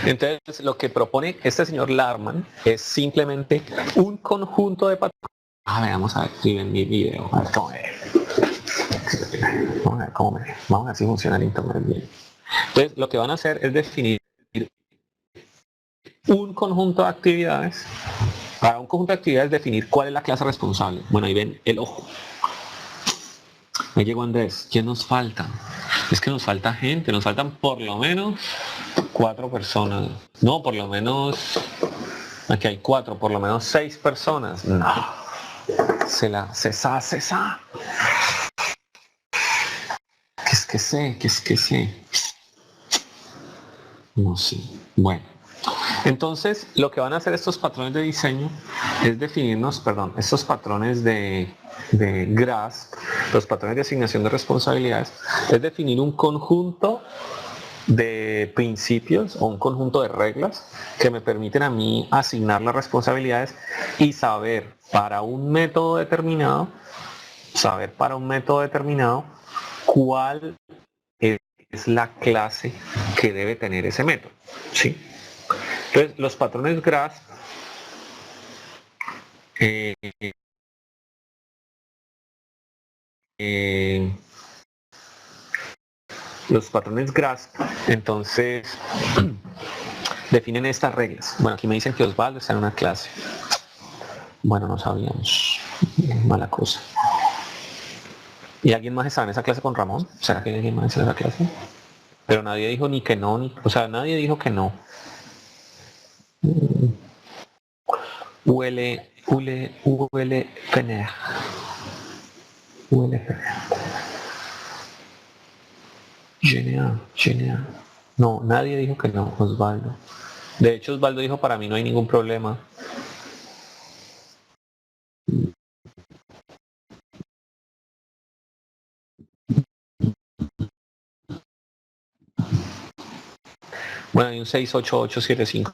Entonces, lo que propone este señor Larman es simplemente un conjunto de patrones. Vamos a ver si ven mi video. A ver cómo me... Vamos a ver cómo me... Vamos a ver si funciona el internet bien. Entonces, lo que van a hacer es definir un conjunto de actividades. Para un conjunto de actividades, definir cuál es la clase responsable. Bueno, ahí ven el ojo. Ahí llegó Andrés. ¿Quién nos falta? Es que nos falta gente. Nos faltan por lo menos 4 personas. No, por lo menos... Aquí hay 4, por lo menos 6 personas. No. Cesa. ¿Qué es que sé? No sé. Bueno. Entonces, lo que van a hacer estos patrones de diseño es definirnos, estos patrones de GRASP, los patrones de asignación de responsabilidades, es definir un conjunto de principios o un conjunto de reglas que me permiten a mí asignar las responsabilidades y saber para un método determinado, cuál es la clase que debe tener ese método, ¿sí? Entonces, los patrones GRASP entonces definen estas reglas. Bueno, aquí me dicen que Osvaldo está en una clase. Bueno, no sabíamos. Mala cosa. ¿Y alguien más está en esa clase con Ramón? ¿Será que alguien más está en esa clase? Pero nadie dijo ni que no, nadie dijo que no. Huele pener. Genial. No, nadie dijo que no, Osvaldo. De hecho, Osvaldo dijo, para mí no hay ningún problema. Bueno, hay un 68875.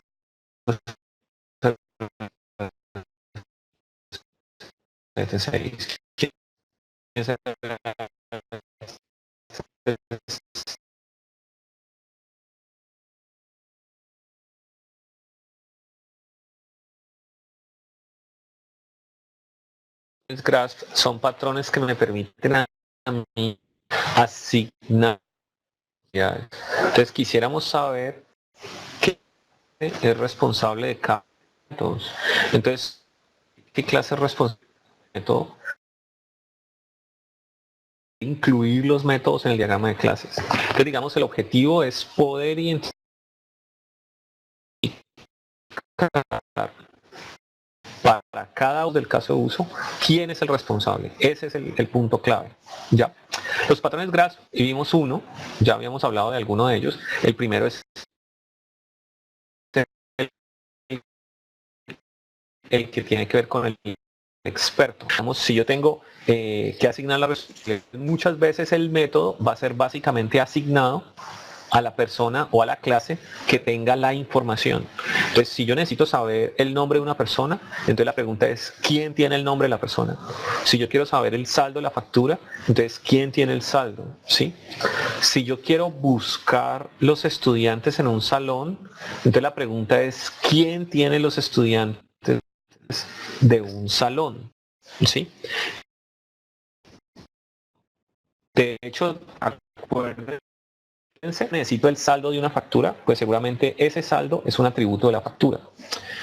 ¿Quién es el GRASP? Son patrones que me permiten a mí asignar. Entonces quisiéramos saber qué es responsable de cada método. Entonces, ¿qué clase es responsable de método? Incluir los métodos en el diagrama de clases. Entonces, digamos, el objetivo es poder identificar para cada uno del caso de uso quién es el responsable. Ese es el punto clave. Ya. Los patrones GRASP, y vimos uno, ya habíamos hablado de alguno de ellos. El primero es el que tiene que ver con el experto. Digamos, si yo tengo que asignar la responsabilidad, muchas veces el método va a ser básicamente asignado a la persona o a la clase que tenga la información. Entonces, si yo necesito saber el nombre de una persona, entonces la pregunta es, ¿quién tiene el nombre de la persona? Si yo quiero saber el saldo de la factura, entonces, ¿quién tiene el saldo? ¿Sí? Si yo quiero buscar los estudiantes en un salón, entonces la pregunta es, ¿quién tiene los estudiantes de un salón? ¿Sí? De hecho, acuérdense, necesito el saldo de una factura, pues seguramente ese saldo es un atributo de la factura.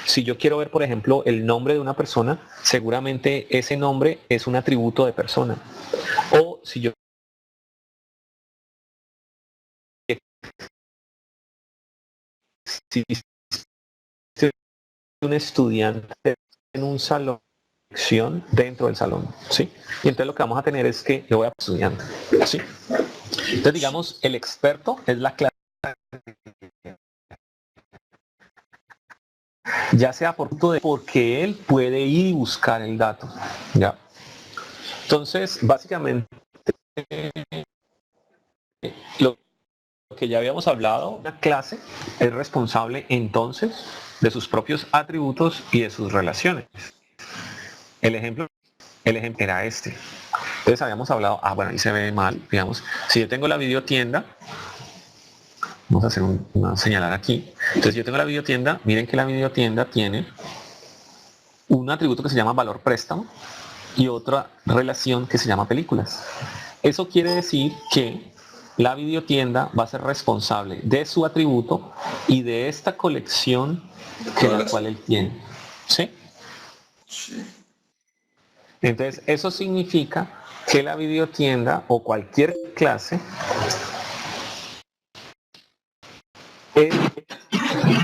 Si yo quiero ver, por ejemplo, el nombre de una persona, seguramente ese nombre es un atributo de persona. O si yo si un estudiante en un salón dentro del salón, ¿sí? Y entonces lo que vamos a tener es que yo voy a estudiante, ¿sí? Entonces digamos, el experto es la clase, ya sea porque él puede ir y buscar el dato, ¿ya? Entonces, básicamente, lo que ya habíamos hablado, una clase es responsable entonces de sus propios atributos y de sus relaciones. El ejemplo era este. Entonces habíamos hablado, bueno, ahí se ve mal, digamos, si yo tengo la videotienda, Vamos a hacer señalar aquí. Entonces yo tengo la videotienda, miren que la videotienda tiene un atributo que se llama valor préstamo y otra relación que se llama películas. Eso quiere decir que la videotienda va a ser responsable de su atributo y de esta colección que la cual él tiene. ¿Sí? Sí. Entonces eso significa que la videotienda o cualquier clase es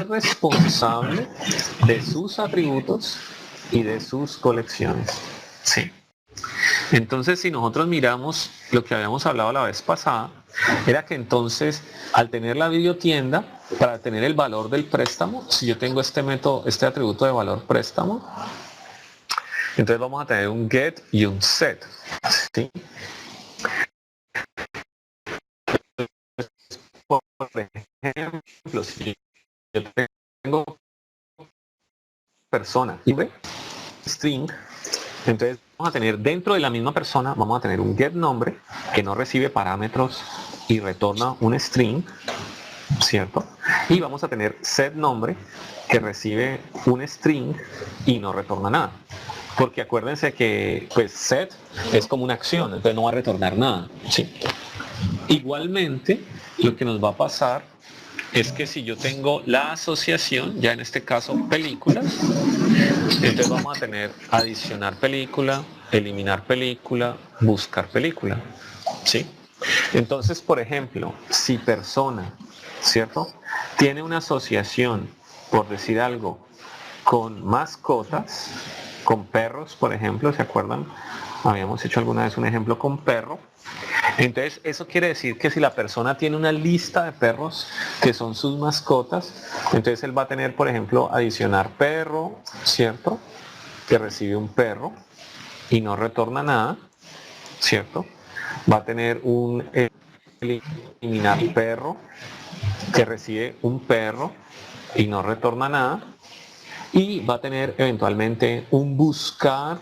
responsable de sus atributos y de sus colecciones. Sí. Entonces, si nosotros miramos lo que habíamos hablado la vez pasada, era que entonces, al tener la videotienda, para tener el valor del préstamo, si yo tengo este método, este atributo de valor préstamo, entonces vamos a tener un get y un set. ¿Sí? Por ejemplo, si yo tengo persona y string, entonces vamos a tener dentro de la misma persona, vamos a tener un get nombre que no recibe parámetros y retorna un string, ¿cierto? Y vamos a tener set nombre que recibe un string y no retorna nada. Porque acuérdense que pues set es como una acción, entonces no va a retornar nada. ¿Sí? Igualmente, lo que nos va a pasar es que si yo tengo la asociación, ya en este caso películas, entonces vamos a tener adicionar película, eliminar película, buscar película. ¿Sí? Entonces, por ejemplo, si persona, ¿cierto? Tiene una asociación, por decir algo, con mascotas, con perros, por ejemplo, ¿se acuerdan? Habíamos hecho alguna vez un ejemplo con perro. Entonces, eso quiere decir que si la persona tiene una lista de perros que son sus mascotas, entonces él va a tener, por ejemplo, adicionar perro, ¿cierto? Que recibe un perro y no retorna nada, ¿cierto? Va a tener un eliminar perro que recibe un perro y no retorna nada. Y va a tener eventualmente un buscar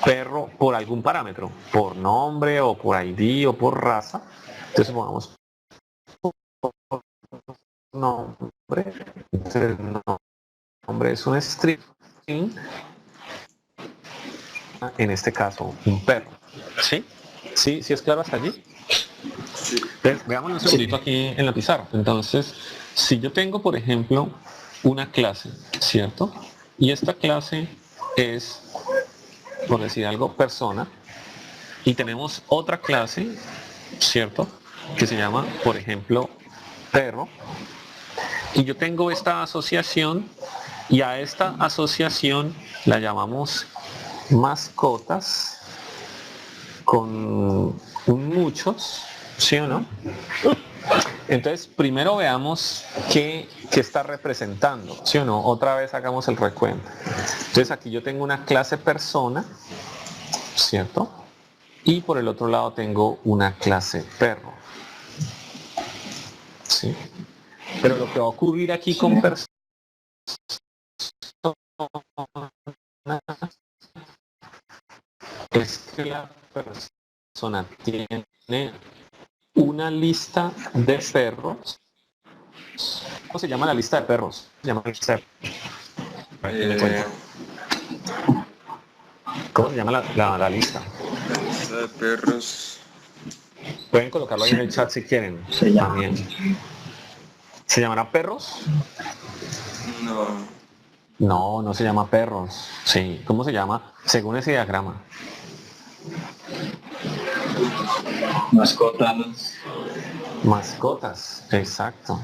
perro por algún parámetro, por nombre o por ID o por raza. Entonces pongamos nombre. Entonces el nombre es un string, en este caso un perro. ¿Sí? ¿Sí? ¿Sí es claro hasta allí? Entonces, veámoslo un segundito aquí en la pizarra. Entonces, si yo tengo, por ejemplo, una clase, ¿cierto? Y esta clase es, por decir algo, persona, y tenemos otra clase, ¿cierto? Que se llama, por ejemplo, perro, y yo tengo esta asociación, y a esta asociación la llamamos mascotas, con un muchos, ¿sí o no? Entonces, primero veamos qué está representando, ¿sí o no? Otra vez hagamos el recuento. Entonces, aquí yo tengo una clase persona, ¿cierto? Y por el otro lado tengo una clase perro. ¿Sí? Pero lo que va a ocurrir aquí con persona es que la persona tiene una lista de perros. ¿Cómo se llama la lista de perros? Se llama lista de... ¿Cómo se llama la lista? La lista de perros. Pueden colocarlo ahí en el chat si quieren. También. ¿Se llamará perros? No. No, no se llama perros. Sí, ¿cómo se llama? Según ese diagrama. Mascotas. Mascotas, exacto.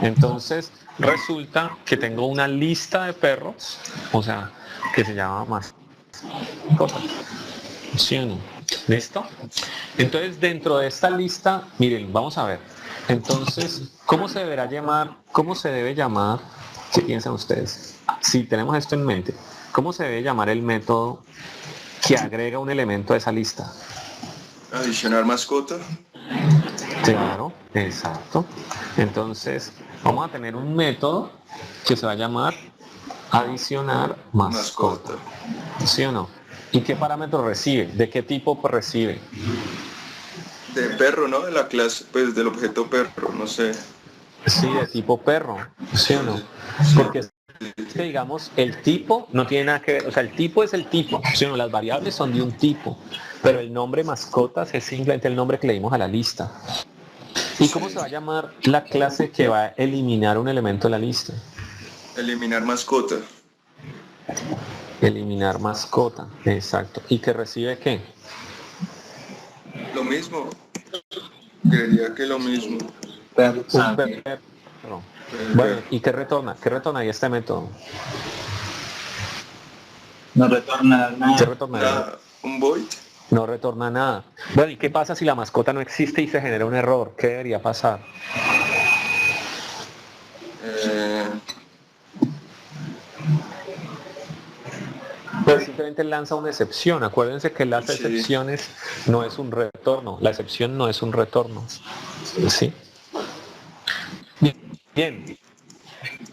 Entonces, resulta que tengo una lista de perros, o sea, que se llama mascotas. ¿Sí o no? ¿Listo? Entonces, dentro de esta lista, miren, vamos a ver. Entonces, ¿cómo se deberá llamar? ¿Cómo se debe llamar? ¿Qué piensan ustedes? Si tenemos esto en mente, ¿cómo se debe llamar el método que agrega un elemento a esa lista? Adicionar mascota. Claro, exacto. Entonces, vamos a tener un método que se va a llamar adicionar mascota. ¿Sí o no? ¿Y qué parámetro recibe? ¿De qué tipo recibe? De perro, ¿no? De la clase, pues del objeto perro, no sé. Sí, de tipo perro, ¿sí o no? Sí, sí, Porque es que, digamos, el tipo no tiene nada que ver, o sea, el tipo es el tipo, ¿sí o no? Las variables son de un tipo, pero el nombre mascotas es simplemente el nombre que le dimos a la lista. ¿Y cómo sí. se va a llamar la clase que va a eliminar un elemento de la lista? Eliminar mascota. Eliminar mascota, exacto. ¿Y que recibe qué? Lo mismo, creería que lo mismo. Un perro. Bueno, Perro. ¿y qué retorna? ¿Qué retorna ahí este método? No retorna ¿Qué nada. retornaría? Un void. No retorna nada. Bueno, ¿y qué pasa si la mascota no existe y se genera un error? ¿Qué debería pasar? Eh, Pues simplemente lanza una excepción. Acuérdense que las sí. excepciones no es un retorno. La excepción no es un retorno. ¿Sí? Bien.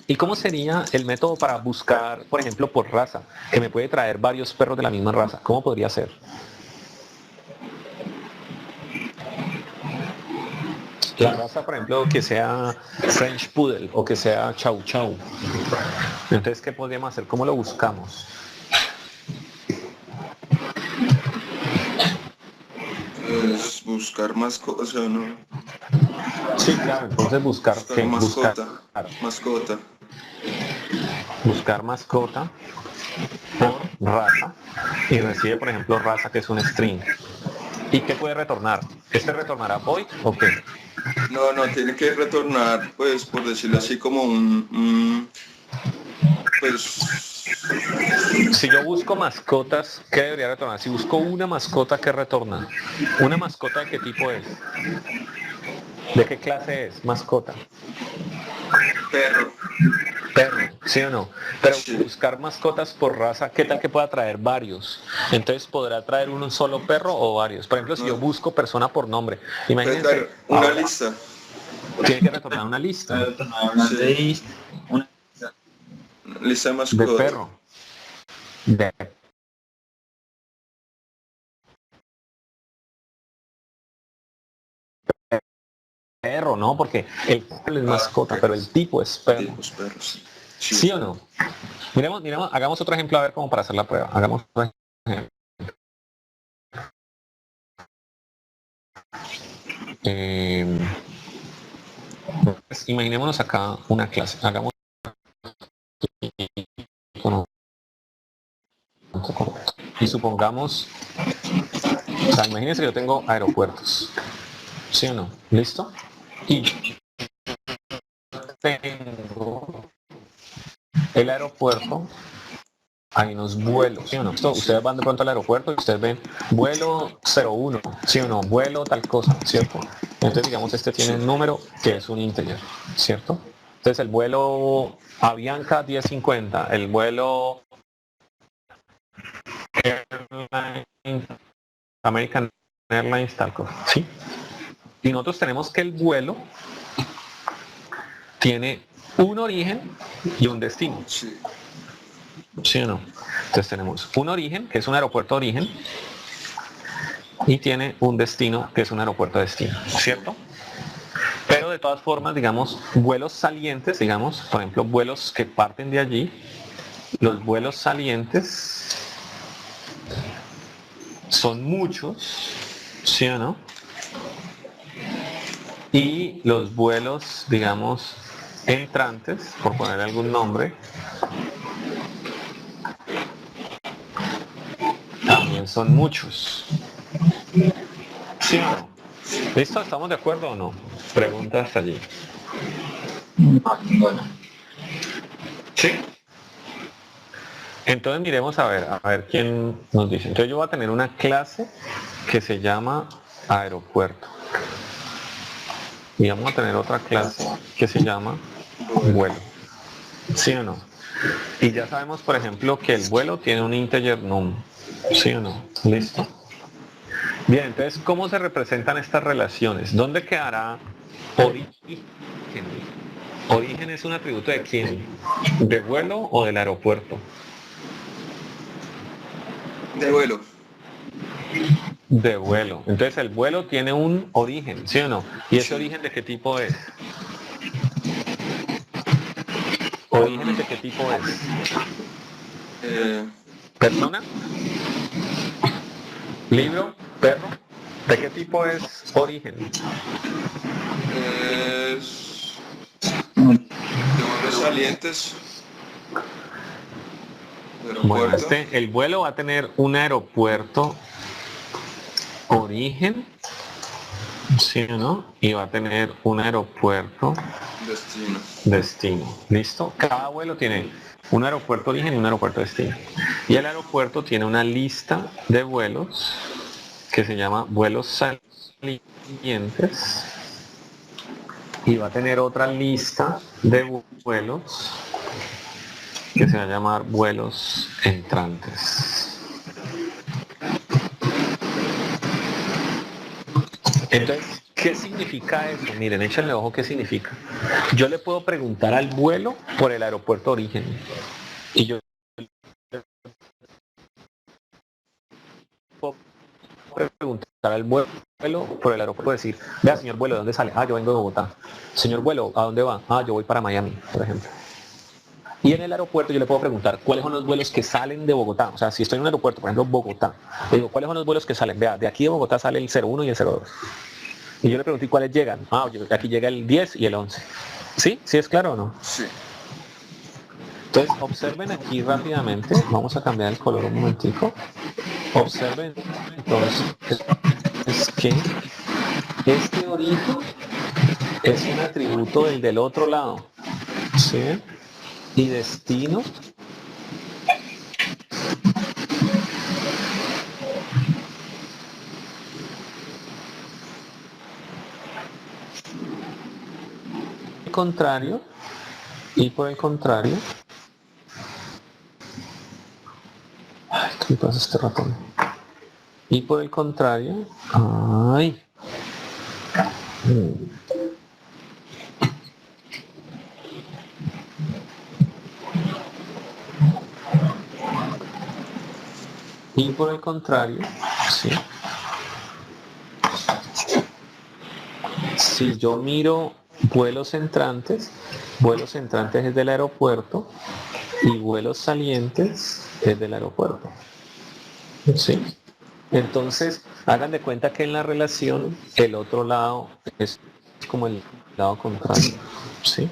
¿Y cómo sería el método para buscar, por ejemplo, por raza? Que me puede traer varios perros de la misma raza. ¿Cómo podría ser? La raza, por ejemplo, que sea French Poodle o que sea Chow Chow. Entonces, ¿qué podríamos hacer? ¿Cómo lo buscamos? Pues buscar mascota, o sea, no. Sí, claro. Entonces, buscar Buscar qué? Buscar, mascota. Mascota. buscar mascota por raza y recibe, por ejemplo, raza que es un string. ¿Y qué puede retornar? ¿Este retornará void o qué? No, no, tiene que retornar, pues, por decirlo así, como pues, Si yo busco mascotas, ¿qué debería retornar? Si busco una mascota, ¿qué retorna? ¿Una mascota de qué tipo es? ¿De qué clase es? Mascota. perro. Perro, ¿sí o no? Pero Sí. buscar mascotas por raza, ¿qué tal que pueda traer varios? Entonces, ¿podrá traer un solo perro o varios? Por ejemplo, si yo No, busco persona por nombre, puede dar imagínense, una ahora lista. tiene que retornar una lista Retornar una Sí. lista. Una Lista de de mascota. perro, de perro, ¿no? Porque el perro es Ah, mascota, pero el perros. tipo es perro. Tipos, perros. ¿Sí Sí. o no? Miremos, hagamos otro ejemplo a ver cómo para hacer la prueba. Hagamos otro ejemplo. Eh, pues, imaginémonos acá una clase. Hagamos con y supongamos, o sea, imagínense que yo tengo aeropuertos. ¿Sí o no? ¿Listo? Y tengo el aeropuerto, hay unos vuelos, ¿sí o no? Esto, ustedes van de pronto al aeropuerto y ustedes ven vuelo 01, ¿sí o no? Vuelo tal cosa, ¿cierto? Entonces, digamos, este tiene Sí. un número que es un integer, ¿cierto? Entonces, el vuelo Avianca 1050, el vuelo Airlines, American Airlines tal cosa, ¿sí? Y nosotros tenemos que el vuelo tiene un origen y un destino. Sí. ¿Sí o no? Entonces tenemos un origen, que es un aeropuerto de origen, y tiene un destino, que es un aeropuerto de destino, ¿cierto? Pero de todas formas, digamos, vuelos salientes, digamos, por ejemplo, vuelos que parten de allí, los vuelos salientes son muchos, ¿sí o no? Y los vuelos, digamos, entrantes, por poner algún nombre, también son muchos. ¿Sí o no? ¿Listo? ¿Estamos de acuerdo o no? Preguntas allí. ninguna. ¿Sí? Entonces miremos a ver quién nos dice. Entonces yo voy a tener una clase que se llama aeropuerto. Y vamos a tener otra clase que se llama Vuelo. vuelo. ¿Sí o no? Y ya sabemos, por ejemplo, que el vuelo tiene un integer num. ¿Sí o no? ¿Listo? Bien, entonces, ¿cómo se representan estas relaciones? ¿Dónde quedará origen? ¿Origen es un atributo de quién? ¿De vuelo o del aeropuerto? De vuelo. de vuelo. Entonces el vuelo tiene un origen, ¿sí o no? ¿Y ese origen de qué tipo es? ¿Orígenes de qué tipo es? ¿Persona? ¿Libro? ¿Perro? ¿De qué tipo es origen? Es de vuelos salientes. Bueno, Aeropuerto. el vuelo va a tener un aeropuerto origen, ¿sí o no? Y va a tener un aeropuerto Destino. destino. ¿Listo? Cada vuelo tiene un aeropuerto origen y un aeropuerto destino. Y el aeropuerto tiene una lista de vuelos que se llama vuelos salientes y va a tener otra lista de vuelos que se va a llamar vuelos entrantes. Entonces, ¿qué significa eso? Miren, échenle ojo qué significa. Yo le puedo preguntar al vuelo por el aeropuerto origen. Y yo puedo preguntar al vuelo por el aeropuerto, decir, vea señor vuelo, ¿de dónde sale? Ah, yo vengo de Bogotá. Señor vuelo, ¿a dónde va? Ah, yo voy para Miami, por ejemplo. Y en el aeropuerto yo le puedo preguntar cuáles son los vuelos que salen de Bogotá. O sea, si estoy en un aeropuerto, por ejemplo, Bogotá, le digo, ¿cuáles son los vuelos que salen? Vea, de aquí de Bogotá sale el 01 y el 02. Y yo le pregunté cuáles llegan. Ah, aquí llega el 10 y el 11. ¿Sí? ¿Sí es claro o no? Sí. Entonces, observen aquí rápidamente. Vamos a cambiar el color un momentico. Observen entonces es que este origen es un atributo del otro lado. ¿Sí? Y destino contrario y por el contrario, ay, ¿qué le pasa a este ratón? Y por el contrario, ay, y por el contrario, sí. Si yo miro vuelos entrantes es del aeropuerto y vuelos salientes es del aeropuerto. ¿Sí? Entonces, hagan de cuenta que en la relación el otro lado es como el lado contrario. ¿Sí?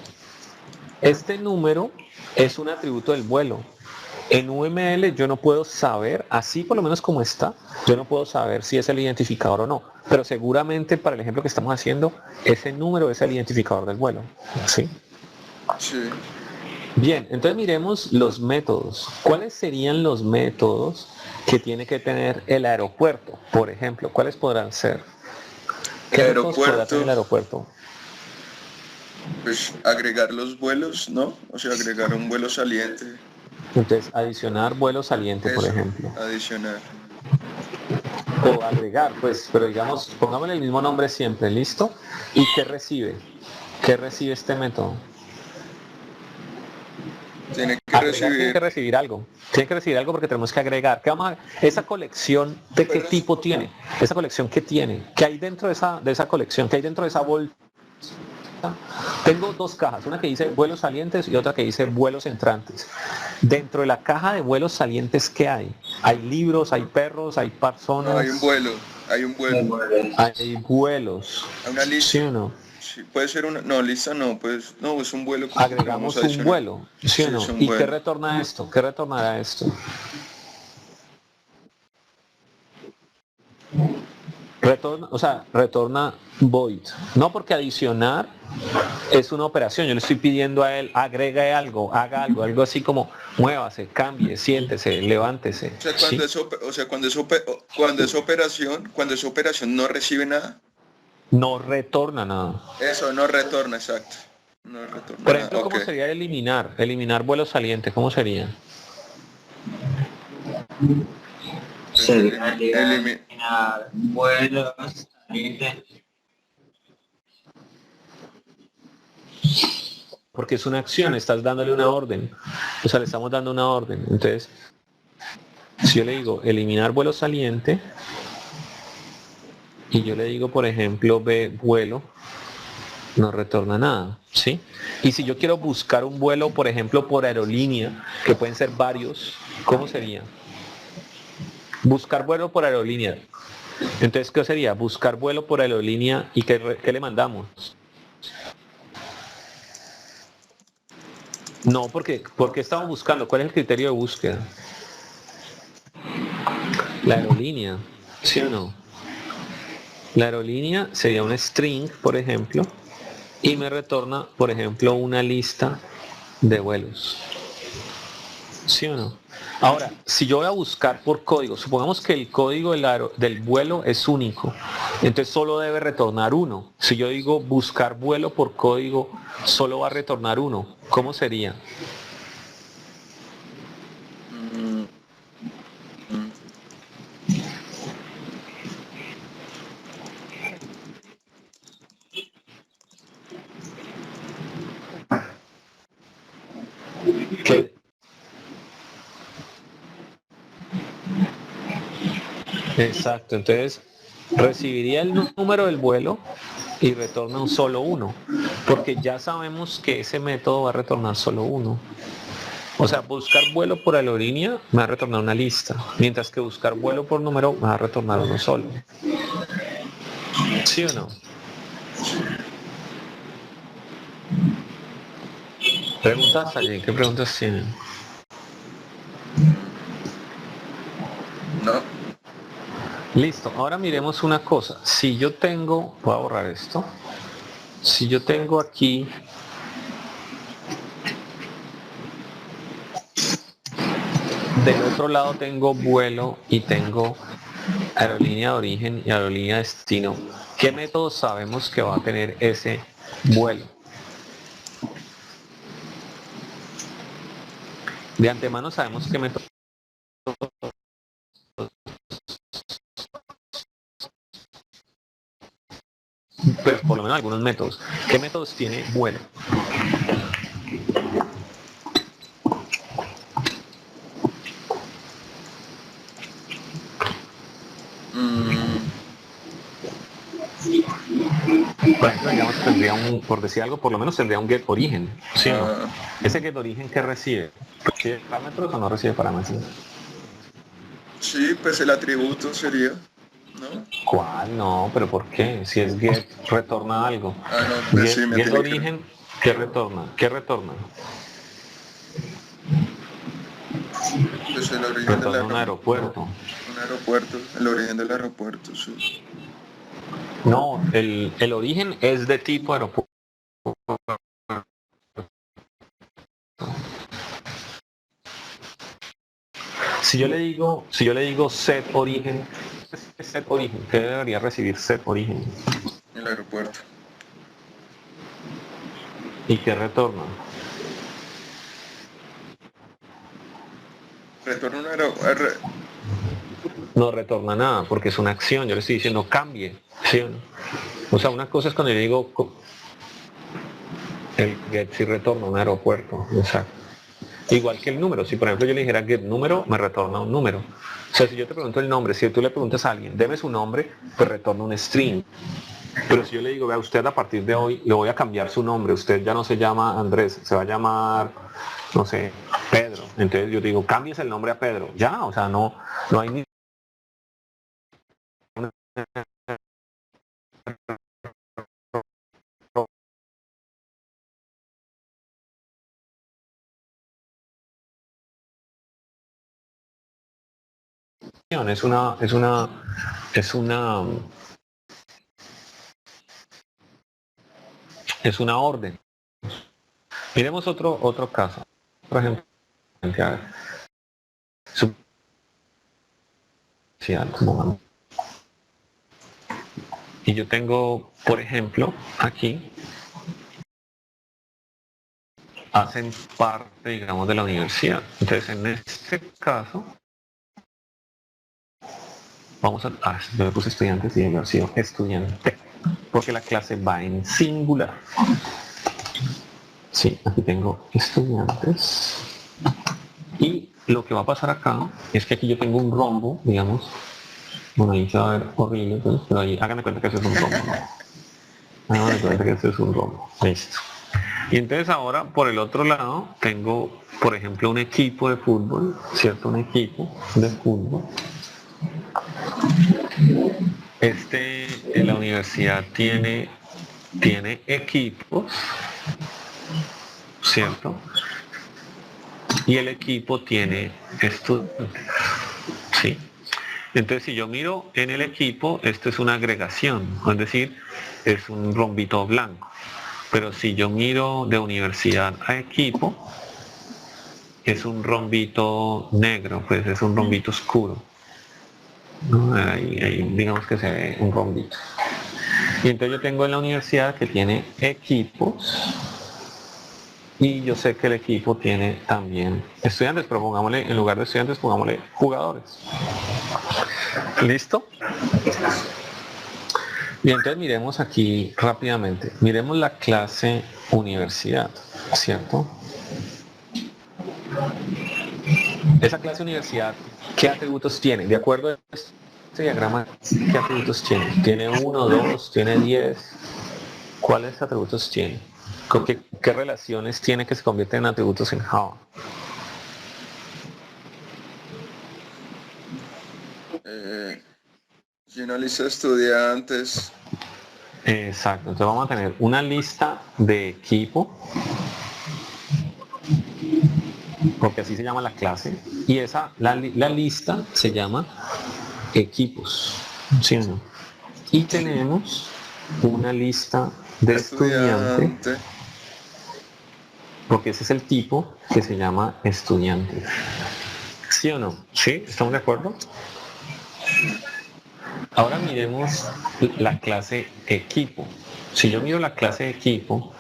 Este número es un atributo del vuelo. En UML yo no puedo saber, así por lo menos como está, yo no puedo saber si es el identificador o no. Pero seguramente para el ejemplo que estamos haciendo, ese número es el identificador del vuelo. ¿Sí? Sí. Bien, entonces miremos los métodos. ¿Cuáles serían los métodos que tiene que tener el aeropuerto? Por ejemplo, ¿cuáles podrán ser? El ¿Qué métodos podrá tener aeropuerto, el aeropuerto? pues agregar los vuelos, ¿no? O sea, agregar un vuelo saliente. Entonces, adicionar vuelo saliente, por Eso, ejemplo. adicionar. O agregar, pues, pero digamos, pongámosle el mismo nombre siempre, ¿listo? ¿Y qué recibe? ¿Qué recibe este método? Tiene que Agregar tiene que recibir. recibir algo. Tiene que recibir algo porque tenemos que agregar. ¿Qué vamos a... ¿Esa colección de qué tipo tiene? ¿Esa colección qué tiene? ¿Qué hay dentro de esa colección? ¿Qué hay dentro de esa bolsa? Tengo dos cajas, una que dice vuelos salientes y otra que dice vuelos entrantes. Dentro de la caja de vuelos salientes, ¿qué hay? Hay libros, hay perros, hay No, hay un personas, vuelo. Hay un vuelo. hay vuelos. Hay una ¿Sí lista. o no? Sí, puede ser una. No, lista no, pues. No, es un vuelo que vamos a Agregamos un adicionar. vuelo, ¿sí o Sí, es no? un ¿Y qué vuelo. retorna esto? ¿Qué retornará esto? Retorna, o sea, retorna void. No porque adicionar es una operación. Yo le estoy pidiendo a él, agregue algo, haga algo, algo así como muévase, cambie, siéntese, levántese. O sea, ¿Sí? cuando es operación no recibe nada. No retorna nada. Eso no retorna, exacto. No retorna Por nada. ejemplo, Ok. ¿cómo sería eliminar? Eliminar vuelos salientes, ¿cómo sería? Pues Sería eliminar vuelos, salientes. Porque es una acción, estás dándole una orden. O sea, le estamos dando una orden. Entonces, Si yo le digo eliminar vuelo saliente y yo le digo, por ejemplo, B vuelo, no retorna nada, ¿sí? Y si yo quiero buscar un vuelo, por ejemplo, por aerolínea, que pueden ser varios, ¿cómo sería? Buscar vuelo por aerolínea. Entonces, ¿qué sería? Buscar vuelo por aerolínea y ¿qué le mandamos? No, porque estamos buscando. ¿Cuál es el criterio de búsqueda? La aerolínea, ¿sí o no? La aerolínea sería un string, por ejemplo, y me retorna, por ejemplo, una lista de vuelos. ¿Sí o no? Ahora, si yo voy a buscar por código, supongamos que el código del vuelo es único, entonces solo debe retornar uno. Si yo digo buscar vuelo por código, solo va a retornar uno. ¿Cómo sería? ¿Qué? Exacto, entonces recibiría el número del vuelo y retorna un solo uno, porque ya sabemos que ese método va a retornar solo uno. O sea, buscar vuelo por aerolínea me va a retornar una lista, mientras que buscar vuelo por número me va a retornar uno solo. ¿Sí o no? Preguntas allí, ¿qué preguntas tienen? No. Listo, ahora miremos una cosa. Si yo tengo, voy a borrar esto. Si yo tengo aquí del otro lado tengo vuelo y tengo aerolínea de origen y aerolínea de destino. ¿Qué método sabemos que va a tener ese vuelo? De antemano sabemos qué método. Pues por lo menos algunos métodos. ¿Qué métodos tiene vuelo? Por ejemplo, digamos, tendría por decir algo, por lo menos tendría un get origen. ¿Sí o no? Ese get origen, ¿qué recibe? ¿Recibe parámetros o no recibe parámetros? Sí, pues el atributo sería, ¿no? ¿Cuál? No, pero ¿por qué? Si es get, retorna algo. Ah, no, pues sí, me Get tiene que... origen, ¿qué retorna? ¿Qué retorna? Pues el origen del Retorna un aeropuerto. Un aeropuerto, el origen del aeropuerto, sí. No, el origen es de tipo aeropuerto. Si yo le digo set origen, ¿qué debería recibir set origen? El aeropuerto. ¿Y qué retorna? Retorno un aeropuerto. No retorna nada porque es una acción. Yo le estoy diciendo cambie. ¿Sí o no? O sea, una cosa es cuando yo digo el get si retorna un aeropuerto. Exacto. Igual que el número. Si por ejemplo yo le dijera get número, me retorna un número. O sea, si yo te pregunto el nombre, si tú le preguntas a alguien, deme su nombre, pues retorna un string. Pero si yo le digo, vea, usted a partir de hoy le voy a cambiar su nombre, usted ya no se llama Andrés, se va a llamar, no sé, Pedro. Entonces yo digo, cambies el nombre a Pedro. Ya, o sea, no hay ni... Es una orden. Miremos otro caso. Por ejemplo, y yo tengo, por ejemplo, aquí hacen parte, digamos, de la universidad. Entonces, en este caso, vamos yo puse estudiantes y debe haber sido estudiante, porque la clase va en singular. Sí, aquí tengo estudiantes y lo que va a pasar acá es que aquí yo tengo un rombo, digamos. Bueno, ahí se va a ver horrible, pero ahí háganme cuenta que eso es un rombo. Háganme cuenta que eso es un rombo. Listo. Y entonces ahora por el otro lado tengo, por ejemplo, un equipo de fútbol, ¿cierto? Un equipo de fútbol. En la universidad tiene equipos, ¿cierto? Y el equipo tiene estudiantes, ¿sí? Entonces si yo miro en el equipo, esto es una agregación, es decir, es un rombito blanco. Pero si yo miro de universidad a equipo, es un rombito negro, pues es un rombito oscuro. ¿No? Ahí digamos que se ve un rombito. Y entonces yo tengo en la universidad que tiene equipos y yo sé que el equipo tiene también estudiantes, pero pongámosle, en lugar de estudiantes, pongámosle jugadores. ¿Listo? Y entonces miremos aquí rápidamente. Miremos la clase universidad, ¿cierto? Esa clase universidad, ¿qué atributos tiene? De acuerdo a este diagrama, ¿qué atributos tiene? ¿Tiene 1, 2, tiene 10? ¿Cuáles atributos tiene? ¿Qué relaciones tiene que se convierten en atributos en Java? Y una lista de estudiantes. Exacto, entonces vamos a tener una lista de equipo, porque así se llama la clase, y la lista se llama equipos, ¿sí o no? Y tenemos una lista de estudiante, porque ese es el tipo que se llama estudiante. ¿Sí o no? ¿Sí? ¿Estamos de acuerdo? Ahora miremos la clase equipo. Si yo miro la clase equipo,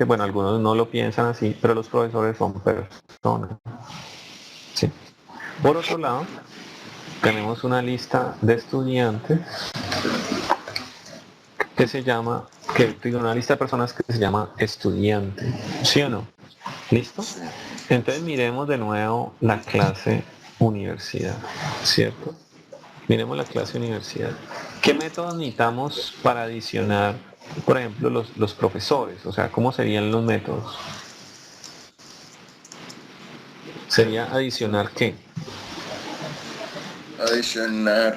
bueno, algunos no lo piensan así, pero los profesores son personas. Sí. Por otro lado, tenemos una lista de estudiantes que se llama, una lista de personas que se llama estudiante. ¿Sí o no? ¿Listo? Entonces miremos de nuevo la clase universidad, ¿cierto? Miremos la clase universidad. ¿Qué métodos necesitamos para adicionar, por ejemplo, los profesores? O sea, ¿cómo serían los métodos? Sería adicionar ¿qué? Adicionar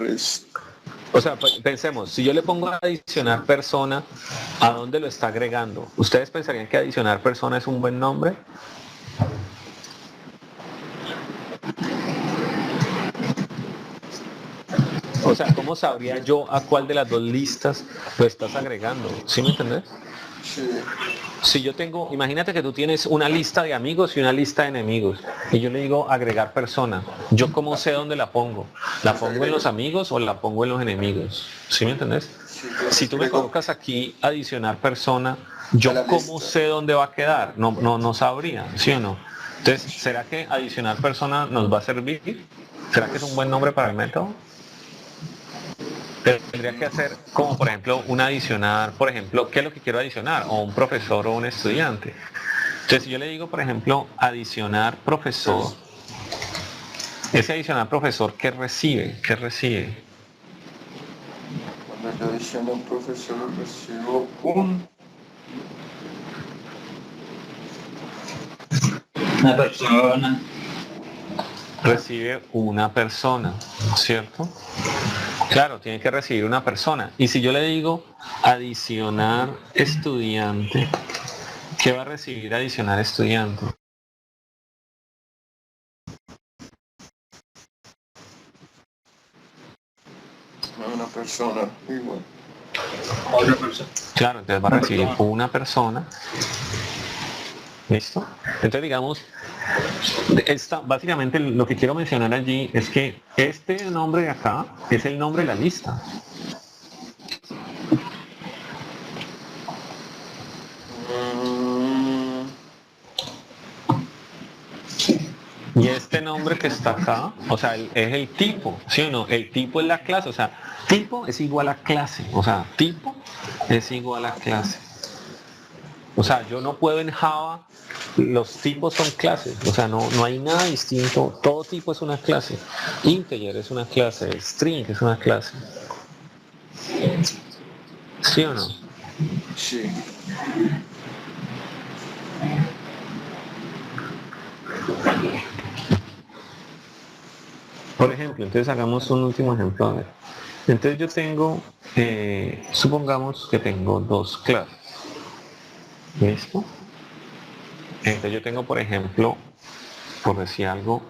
O sea, pensemos, si yo le pongo a adicionar persona, ¿a dónde lo está agregando? ¿Ustedes pensarían que adicionar persona es un buen nombre? O sea, ¿cómo sabría yo a cuál de las dos listas lo estás agregando? ¿Sí me entendés? Sí. Si yo tengo, imagínate que tú tienes una lista de amigos y una lista de enemigos, y yo le digo agregar persona, ¿yo cómo sé dónde la pongo? ¿La pongo en los amigos o la pongo en los enemigos? ¿Sí me entendés? Si tú me colocas aquí adicionar persona, ¿yo cómo sé dónde va a quedar? No sabría, ¿sí o no? Entonces, ¿será que adicionar persona nos va a servir? ¿Será que es un buen nombre para el método? Tendría que hacer como por ejemplo un adicionar, por ejemplo, ¿qué es lo que quiero adicionar? O un profesor o un estudiante. Entonces si yo le digo, por ejemplo, adicionar profesor, ese adicionar profesor, ¿qué recibe? ¿Qué recibe? Cuando yo adiciono un profesor, recibo una persona. Recibe una persona, ¿cierto? Claro, tiene que recibir una persona. Y si yo le digo adicionar estudiante, ¿qué va a recibir adicionar estudiante? persona igual. Otra persona. Claro, entonces va a recibir una persona. ¿Listo? Entonces digamos, básicamente lo que quiero mencionar allí es que este nombre de acá es el nombre de la lista. Y este nombre que está acá, o sea, es el tipo, ¿sí o no? El tipo es la clase, o sea, tipo es igual a clase, o sea, tipo es igual a clase. O sea, yo no puedo en Java, los tipos son clases, o sea, no hay nada distinto, todo tipo es una clase. Integer es una clase, string es una clase. ¿Sí o no? Sí. Por ejemplo, entonces hagamos un último ejemplo. A ver. Entonces yo tengo, supongamos que tengo dos clases. ¿Listo? Entonces yo tengo, por ejemplo, por decir algo,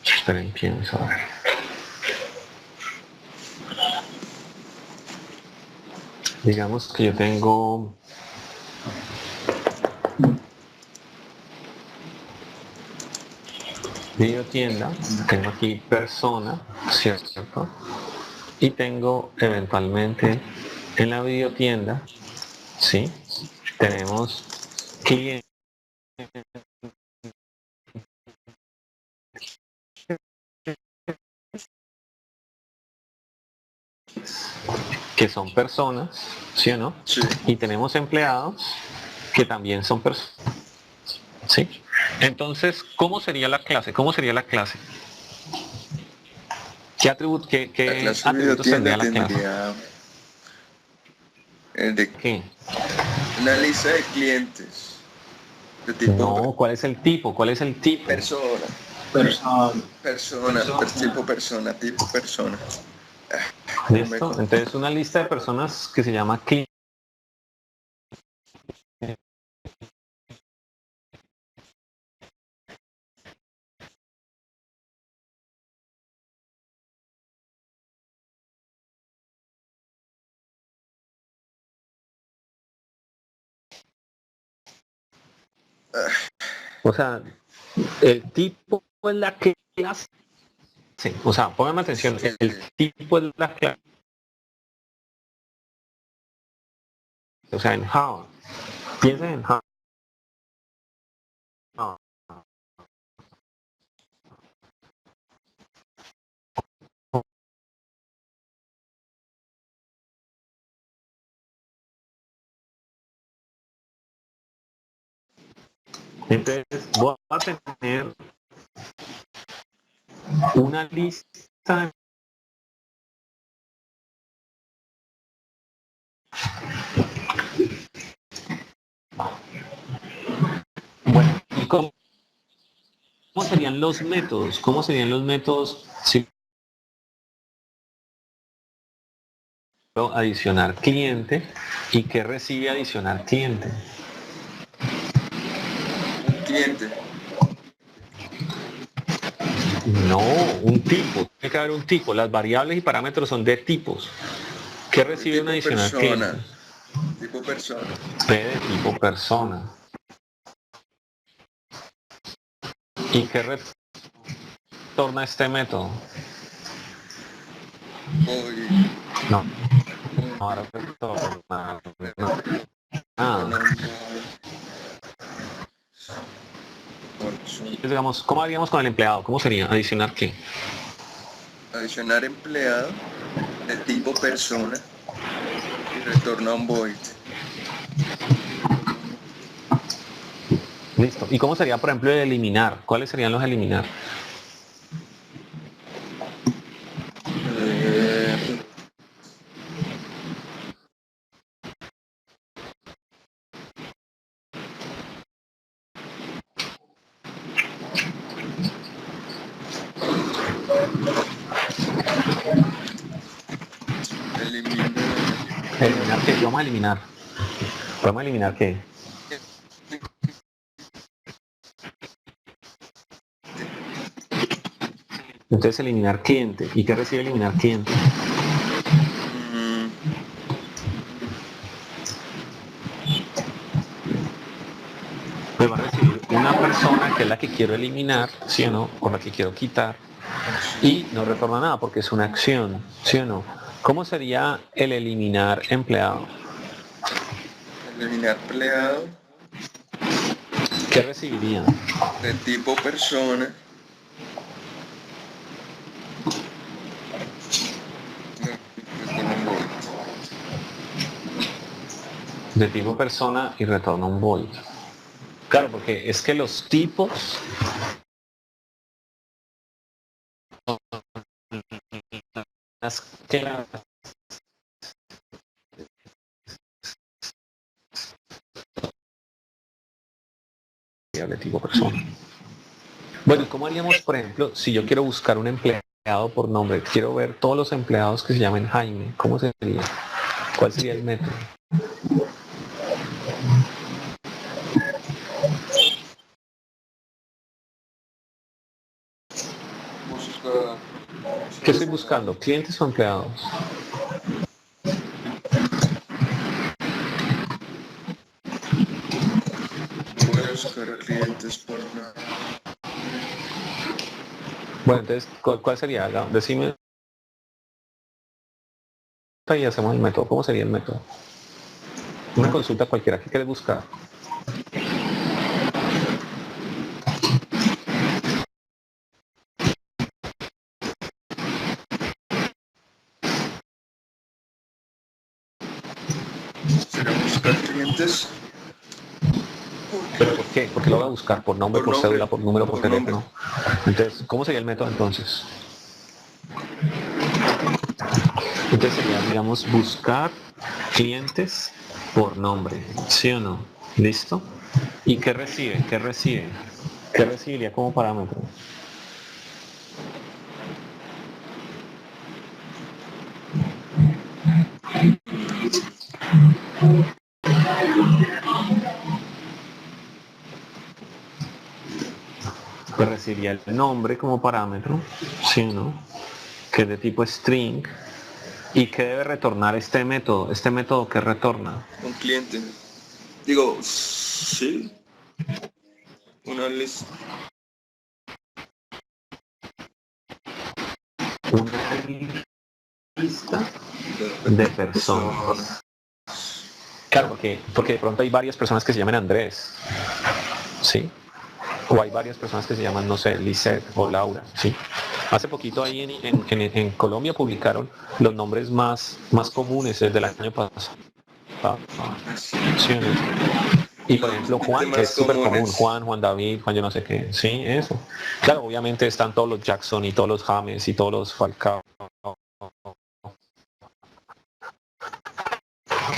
esperen, pienso, a ver. Digamos que yo tengo videotienda, tengo aquí persona, ¿cierto? Y tengo eventualmente en la videotienda, ¿sí? Tenemos clientes que son personas, ¿sí o no? Sí. Y tenemos empleados que también son personas, ¿sí? Entonces, ¿cómo sería la clase? ¿Cómo sería la clase? ¿Qué La clase atributos videotienda tendría la clase? tendría de ¿Qué? una lista de clientes de tipo No, ¿cuál es el tipo? ¿Cuál es el tipo? persona, Persona. tipo persona, tipo persona. No me ¿Listo? con- Entonces, una lista de personas que se llama cliente. O sea, el tipo es la clase. O sea, pónganme atención, Sí. el tipo es la clase. O sea, en Java. Piensen en Java. Entonces, voy a tener una lista. Bueno, ¿y cómo serían los métodos? ¿Cómo serían los métodos si puedo adicionar cliente y qué recibe adicionar cliente? Un cliente, No, un tipo. Tiene que haber un tipo. Las variables y parámetros son de tipos. ¿Qué recibe un tipo adicional cliente? persona, tipo persona. P de tipo persona. ¿Y qué retorna este método? Voy, No, voy, ahora retorna. Ah, retorna un voy, persona. entonces, digamos, ¿cómo haríamos con el empleado? ¿Cómo sería? ¿Adicionar qué? Adicionar empleado de tipo persona y retorna un void. Listo. ¿Y cómo sería, por ejemplo, el eliminar? ¿Cuáles serían los eliminar? Eh, eliminar ¿Eliminar qué? ¿Qué vamos a eliminar? ¿Podemos eliminar qué? Entonces eliminar cliente. ¿Y qué recibe eliminar cliente? Mm, Me va a recibir una persona que es la que quiero eliminar, ¿sí o no? O la que quiero quitar. sí. Y no retorna nada porque es una acción, ¿sí o no? ¿Cómo sería el eliminar empleado? Eliminar empleado ¿Qué recibiría? de tipo persona. Me retorna un void. De tipo persona y retorna un void. Claro, porque es que los tipos las claves de tipo persona. Bueno, ¿y cómo haríamos, por ejemplo, si yo quiero buscar un empleado por nombre? Quiero ver todos los empleados que se llamen Jaime. ¿Cómo sería? ¿Cuál sería el método? Buscar. ¿Qué estoy buscando? ¿Clientes o empleados? Voy a buscar a clientes por nada. Bueno, entonces, ¿cuál sería? Decime y hacemos el método. ¿Cómo sería el método? Una consulta cualquiera. ¿Qué quieres buscar? Será buscar clientes ¿Pero por qué? Porque lo voy a buscar por nombre, por por cédula, nombre. por número, por Por nombre. teléfono. Entonces, ¿cómo sería el método entonces? Entonces sería, digamos, buscar clientes por nombre, ¿sí o no? ¿Listo? ¿Y qué recibe? ¿Qué recibe? ¿Qué recibiría como parámetro? Pues recibiría el nombre como parámetro, ¿sí o no? Que es de tipo string. ¿Y qué debe retornar este método? ¿Este método qué retorna? Un cliente. Digo, sí. Una lista. Una lista de De personas. personas. Claro, porque de pronto hay varias personas que se llaman Andrés, ¿sí? O hay varias personas que se llaman, no sé, Lisette o Laura, ¿sí? Hace poquito ahí en Colombia publicaron los nombres más comunes desde el año pasado. Así. ¿Sí o no? Y por Los ejemplo, 20 Juan es más súper común, comunes. Juan, Juan David, Juan yo no sé qué, sí, eso. Claro, obviamente están todos los Jackson y todos los James y todos los Falcao,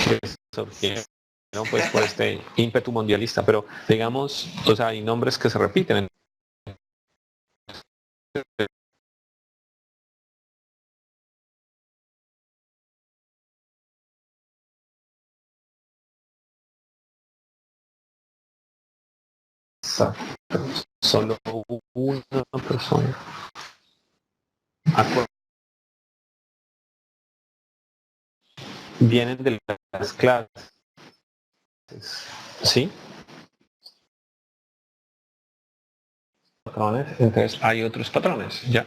que surgieron pues por este ímpetu mundialista, pero digamos, o sea, hay nombres que se repiten. Solo una persona. Vienen de las clases, ¿sí? Patrones, entonces hay otros patrones, ¿ya?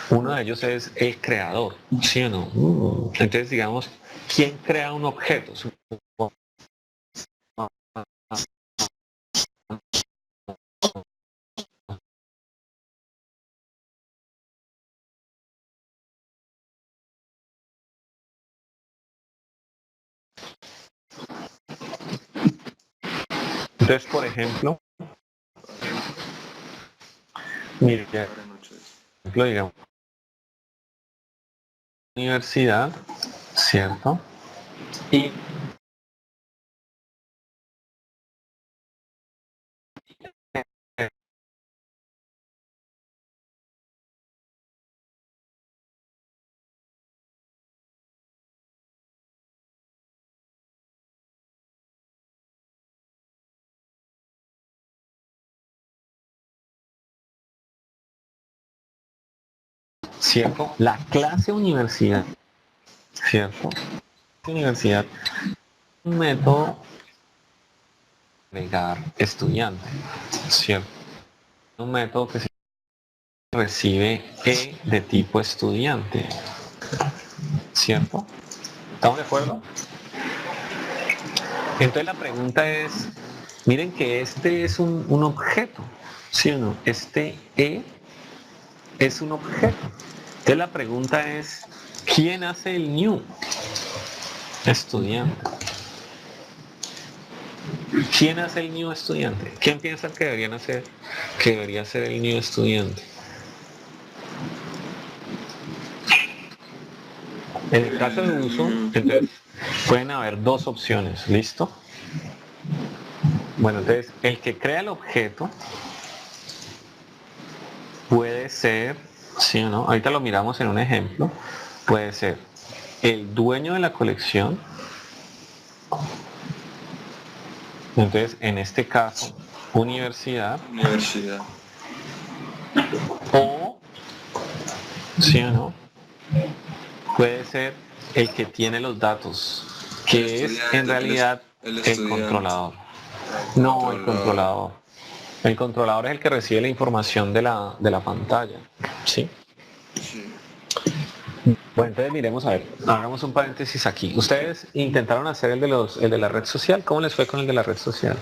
Uno de ellos es el creador, ¿sí o no? Entonces, digamos, ¿quién crea un objeto? Entonces, por ejemplo, mire, por Ahora noches. ejemplo, digamos, universidad, ¿cierto? Y ¿cierto? La clase universidad, ¿cierto? Universidad, un método de agregar estudiante, ¿cierto? Un método que se recibe E de tipo estudiante, ¿cierto? ¿Estamos de acuerdo? Entonces la pregunta es, miren que este es un objeto, ¿sí o no? Este E es un objeto. Entonces la pregunta es, ¿quién hace el new? Estudiante. ¿Quién hace el new estudiante? ¿Quién piensa que deberían hacer, que debería ser el new estudiante? En el caso de uso, entonces pueden haber dos opciones, ¿listo? Bueno, entonces el que crea el objeto puede ser, ¿sí o no? Ahorita lo miramos en un ejemplo. Puede ser el dueño de la colección. Entonces, en este caso, universidad. Universidad. O, ¿sí o no? Puede ser el que tiene los datos, que es en realidad el el estudiante. controlador. El No, el controlador. controlador. El controlador es el que recibe la información de la pantalla. ¿Sí? Sí. Bueno, entonces miremos a ver, hagamos un paréntesis aquí. Ustedes intentaron hacer el de la red social. ¿Cómo les fue con el de la red social?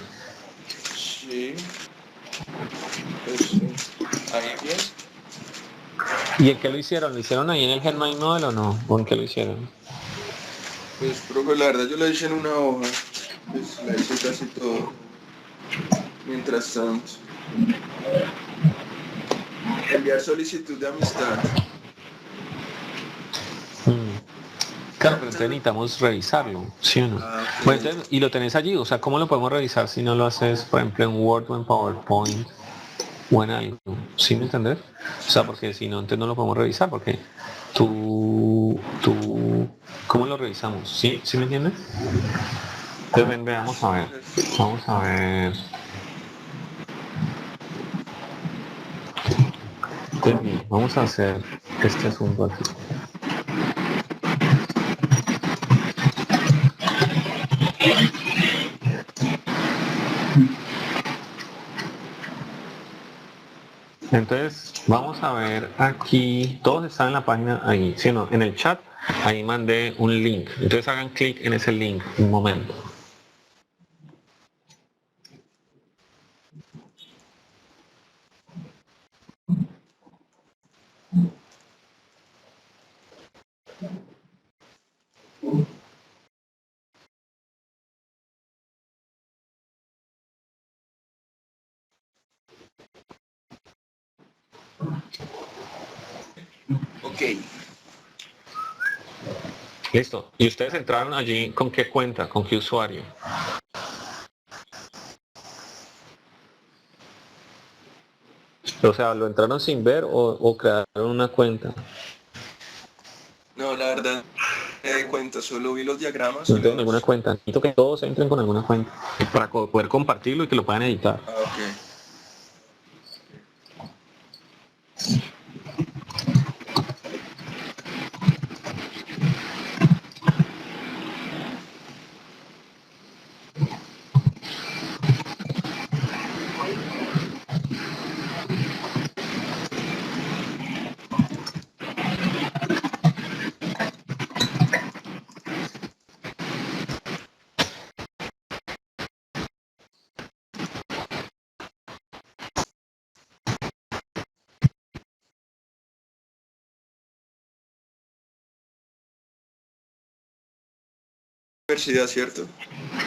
Sí. Pues sí. Ahí bien. ¿Y en qué lo hicieron? ¿Lo hicieron ahí en el Germán Model o no? ¿O en qué lo hicieron? Pues, profe, la verdad yo la hice en una hoja. Pues la hice casi todo. Mientras tanto. Enviar solicitud de amistad. Claro, pero entonces necesitamos revisarlo, ¿sí o no? Ah, ok. Bueno, entonces, y lo tenés allí, o sea, ¿cómo lo podemos revisar si no lo haces, por ejemplo, en Word o en PowerPoint o en algo? ¿Sí me entendés? O sea, porque si no, entonces no lo podemos revisar, porque ¿cómo lo revisamos? ¿Sí? ¿Sí me entiendes? Entonces, ven, veamos a ver. Vamos a ver. Entonces, bien, vamos a hacer este asunto aquí. Entonces, vamos a ver aquí, todos están en la página ahí, ¿sí o no? En el chat, ahí mandé un link. Entonces hagan clic en ese link, un momento. Ok. Listo. ¿Y ustedes entraron allí con qué cuenta, con qué usuario? O sea, ¿lo entraron sin ver o crearon una cuenta? No, la verdad me di cuenta, solo vi los diagramas No y tienen ninguna los... cuenta. Necesito que todos entren con alguna cuenta para poder compartirlo y que lo puedan editar. Ah, ok. Universidad, ¿cierto?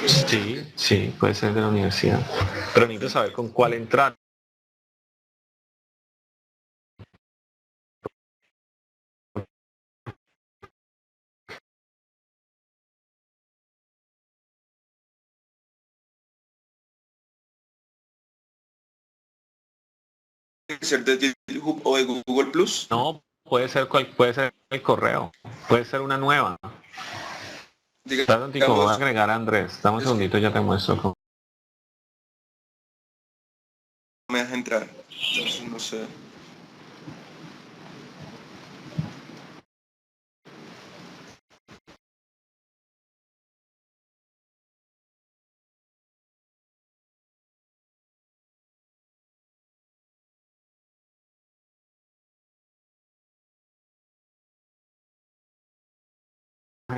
Sí, sí, puede ser de la universidad. Pero necesito saber con cuál entrar. Tiene que ser de GitHub o de Google Plus. No, puede ser el correo, puede ser una nueva. Espera un tico, voy a Digamos, agregar a Andrés. Dame un es que segundito, ya te muestro cómo. no me deja entrar. Entonces, no sé.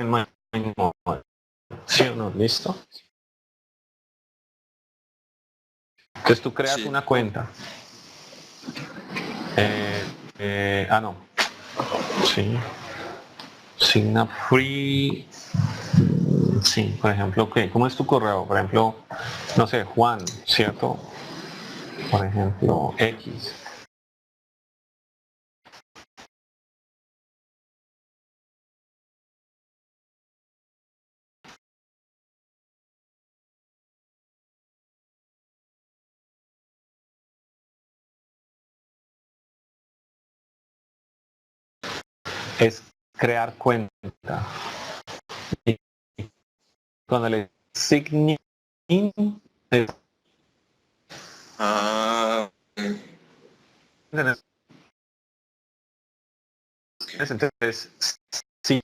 en MindMod. ¿Sí o no? ¿Listo? Entonces tú creas Sí. una cuenta. No. Sí. Signa free. Sí, por ejemplo, ok. ¿Cómo es tu correo? Por ejemplo, no sé, Juan, ¿cierto? Por ejemplo, X. Es crear cuenta. Y cuando le sign in, Ah, entonces, sí,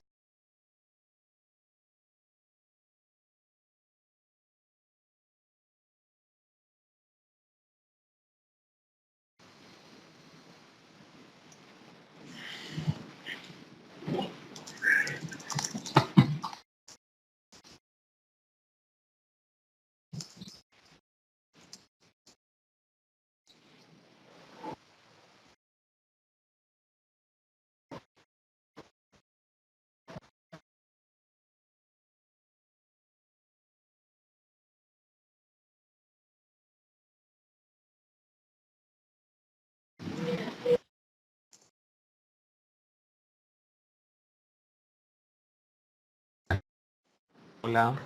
hola,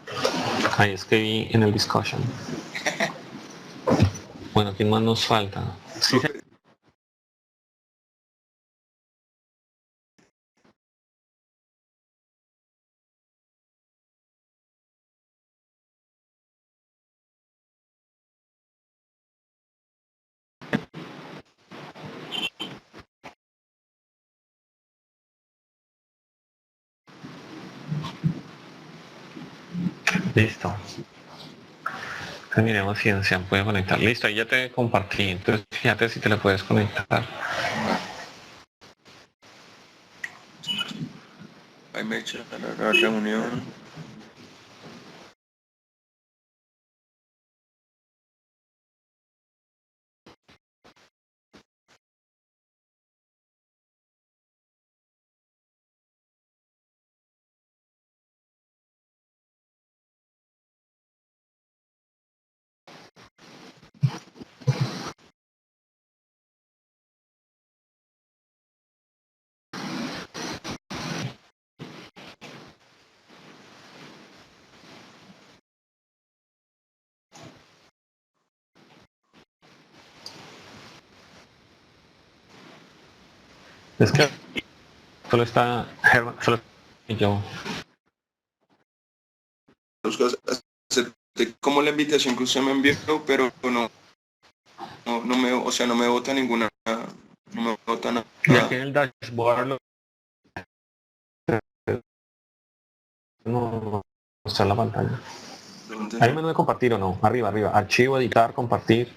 ahí escribí en el discussion. Bueno, ¿quién más nos falta? Sí, profe, listo. Entonces miremos si se puede conectar. Listo, ahí ya te compartí. Entonces fíjate si te la puedes conectar. va, ahí me echa la reunión. Es que solo está Herman, solo y yo. Acepté como la invitación que usted me envió, pero no me, o sea, no me vota ninguna, no me vota Y aquí nada. en el dashboard no está en la pantalla. ¿Dónde? ¿Hay menú de compartir o no? Arriba, arriba. Archivo, editar, compartir.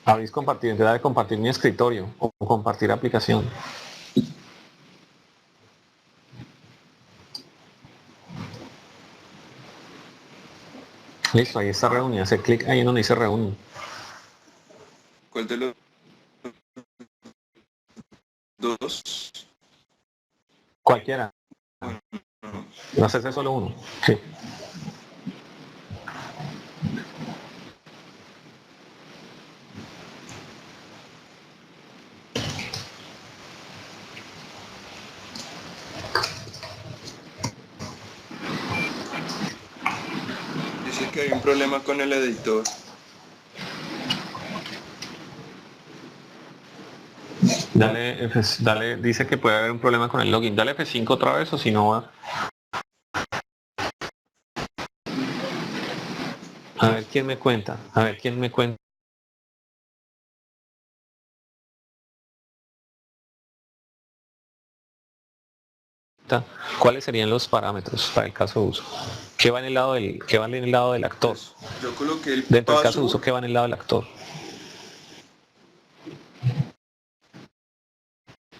Habéis compartido, entonces de compartir mi escritorio o compartir aplicación. Listo, ahí está reunión. Hace clic ahí en donde dice reunión. ¿Cuál de los dos? Cualquiera. Bueno, no. No hacerse solo uno. Sí. Dice que hay un problema con el editor. Dale, dice que puede haber un problema con el login. Dale F5 otra vez o si no va. A ver quién me cuenta. A ver quién me cuenta. ¿Cuáles serían los parámetros para el caso de uso? ¿Qué va en el lado del actor? Pues yo coloqué el Dentro del caso de uso, password, ¿qué va en el lado del actor?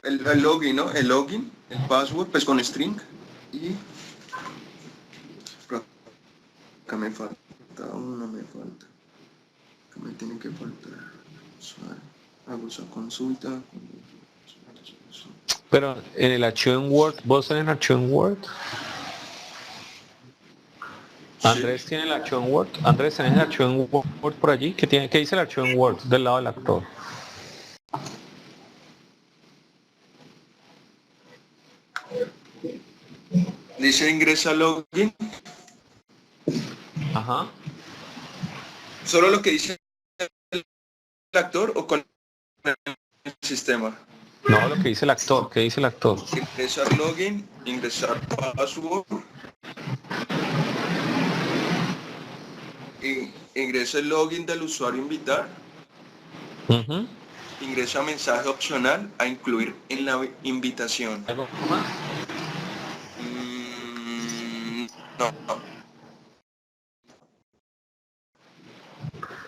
el login, ¿no? El login, el password, pues con string. Y acá me falta una, me falta. Acá me tiene que faltar. Usuario. Hago esa consulta. Pero en el archivo en Word, ¿vos tenés el archivo en Word? Andrés Sí. tiene el archivo en Word. Andrés, ¿tenés el archivo en Word por allí? ¿Qué dice el archivo en Word del lado del actor? Dice ingresa login. Ajá. Solo lo que dice el actor o con el sistema. No, lo que dice el actor. ¿Qué dice el actor? Ingresar login, ingresar password, ingresa el login del usuario invitar, Ujú. ingresa mensaje opcional a incluir en la invitación. ¿Algo más? No, no.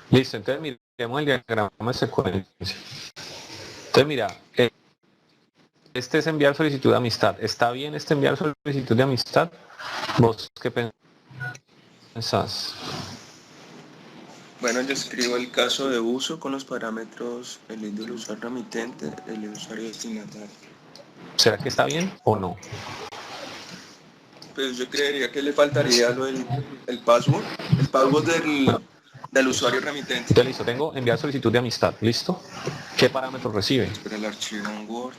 Listo, entonces miremos el diagrama de secuencia. Entonces mira, este es enviar solicitud de amistad. ¿Está bien este enviar solicitud de amistad? ¿Vos qué pensás? Bueno, yo escribo el caso de uso con los parámetros, el ID del usuario remitente, el usuario destinatario. ¿Será que está bien o no? Pues yo creería que le faltaría el password del usuario remitente. Entonces listo, tengo enviar solicitud de amistad. ¿Listo? ¿Qué parámetros recibe? Espera el archivo en Word.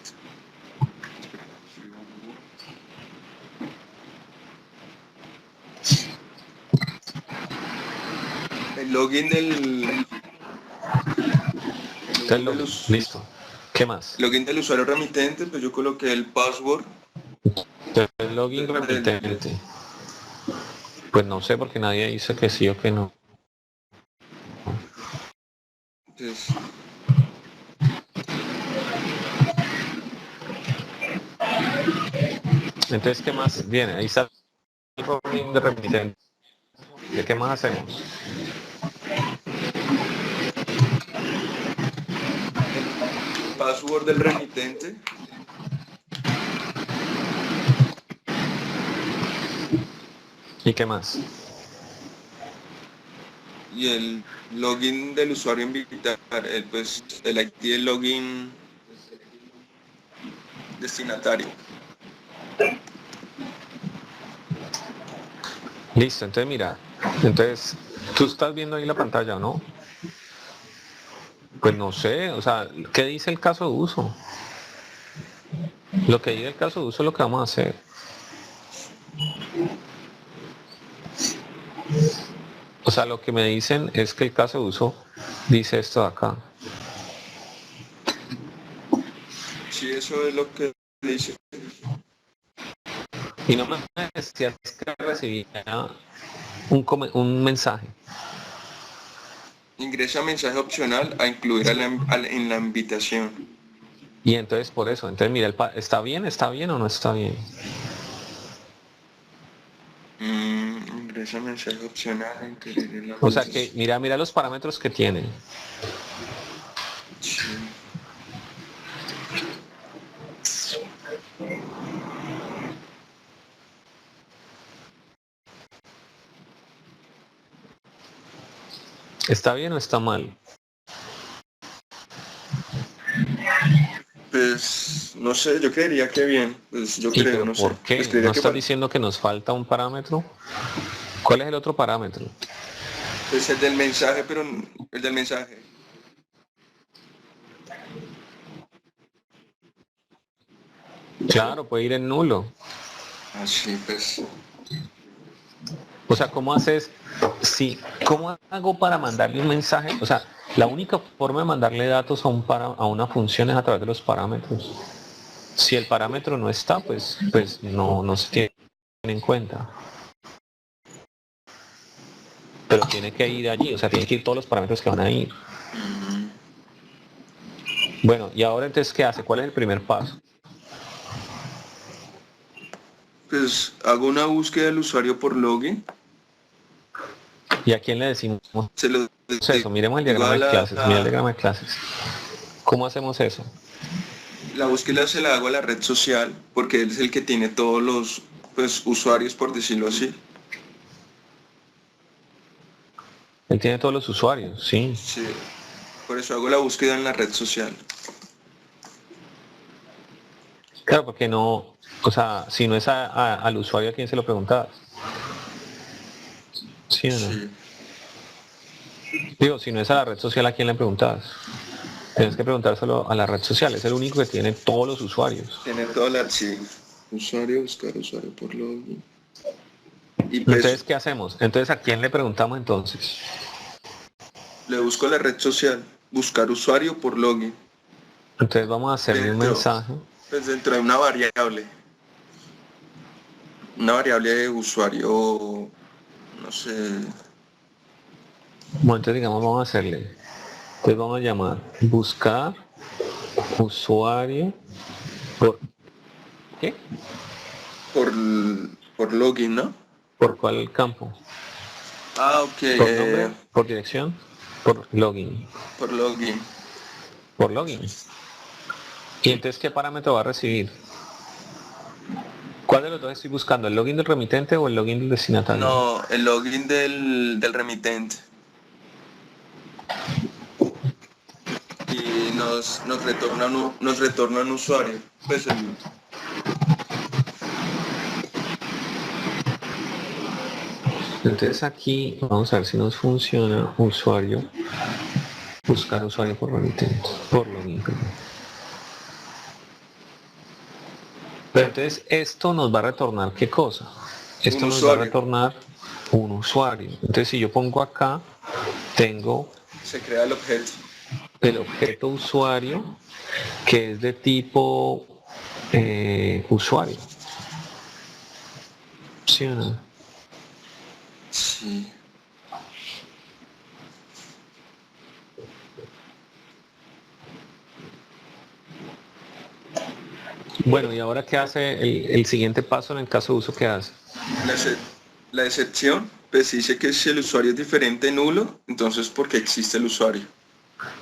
El login del Entonces login. Listo. ¿Qué más? login del usuario remitente, pues yo coloqué el password Entonces, el login remitente. Pues no sé porque nadie dice que sí o que no. entonces, Entonces, ¿qué más? Viene, ahí está el login de remitente. ¿De qué más hacemos? el password del remitente ¿Y qué más? y el login del usuario invitar, pues el ID del login destinatario. Listo, entonces mira, entonces tú estás viendo ahí la pantalla, ¿no? Pues no sé, o sea, ¿qué dice el caso de uso? Lo que dice el caso de uso es lo que vamos a hacer. O sea, lo que me dicen es que el caso de uso dice esto de acá. Sí, eso es lo que dice. Y no me decías que recibía un mensaje. Ingresa mensaje opcional a incluir en la invitación. Y entonces por eso, entonces mira, ¿está bien o no está bien? Ingresa mensaje opcional a incluir en la O sea que, invitación. mira los parámetros que tiene. Sí. ¿Está bien o está mal? Pues no sé, yo creería que bien. Pues yo ¿Y creo, pero no sé. por qué? Pues ¿No creería que estás diciendo que nos falta un parámetro? ¿Cuál es el otro parámetro? pues el del mensaje, pero el del mensaje. Claro, puede ir en nulo. Así pues. O sea, ¿cómo haces? Sí, ¿cómo hago para mandarle un mensaje? O sea, la única forma de mandarle datos a una función es a través de los parámetros. Si el parámetro no está, pues no se tiene en cuenta. Pero tiene que ir allí, o sea, tiene que ir todos los parámetros que van a ir. Bueno, y ahora entonces, ¿qué hace? ¿Cuál es el primer paso? Pues hago una búsqueda del usuario por login. ¿Y a quién le decimos Se lo eso? Miremos el digo diagrama a de clases, mira el diagrama de clases. ¿Cómo hacemos eso? la búsqueda se la hago a la red social porque él es el que tiene todos los, pues usuarios, por decirlo así. Él tiene todos los usuarios, sí. Sí, por eso hago la búsqueda en la red social. Claro, porque no, o sea, si no es al usuario, ¿a quién se lo preguntabas? ¿Sí o no? Sí, Digo, si no es a la red social, ¿a quién le preguntabas? Tienes que preguntárselo a la red social, es el único que tiene todos los usuarios. tiene toda la... Sí. Usuario, buscar usuario por login. Y pues Entonces, ¿qué hacemos? Entonces, ¿a quién le preguntamos entonces? le busco la red social, buscar usuario por login. Entonces vamos a hacerle un Dentro, mensaje. pues dentro de una variable de usuario, no sé, Bueno, entonces digamos, vamos a hacerle. Entonces vamos a llamar buscar usuario por ¿qué? por, por login, ¿no? ¿Por cuál campo? Ah, ok, ¿Por nombre? ¿Por dirección? Por login. por login. Por login. ¿Y entonces qué parámetro va a recibir? ¿Cuál de los dos estoy buscando? ¿El login del remitente o el login del destinatario? No, el login del remitente. Y nos retorna un usuario. Pues Entonces aquí vamos a ver si nos funciona usuario, buscar usuario por remitente, por login. Pero entonces esto nos va a retornar ¿qué cosa? Esto un nos va a usuario. retornar un usuario. Entonces si yo pongo acá, tengo Se crea el objeto. el objeto usuario que es de tipo usuario. ¿Sí o no? Sí. Bueno, ¿y ahora qué hace el siguiente paso en el caso de uso que hace? La, excep- la excepción, pues dice que si el usuario es diferente nulo, entonces ¿por qué existe el usuario?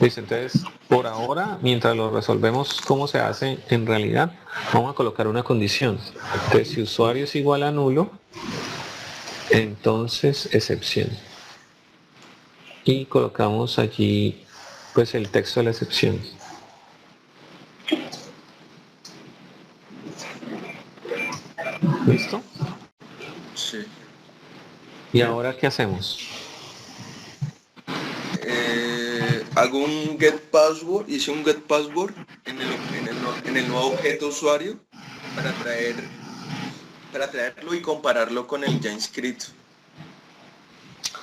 Listo, entonces por ahora, mientras lo resolvemos cómo se hace en realidad, vamos a colocar una condición. Entonces si usuario es igual a nulo, entonces excepción. Y colocamos allí pues el texto de la excepción. ¿Listo? Sí. ¿Y ahora qué hacemos? Hago un get password, hice un get password en el nuevo objeto usuario para traerlo y compararlo con el ya inscrito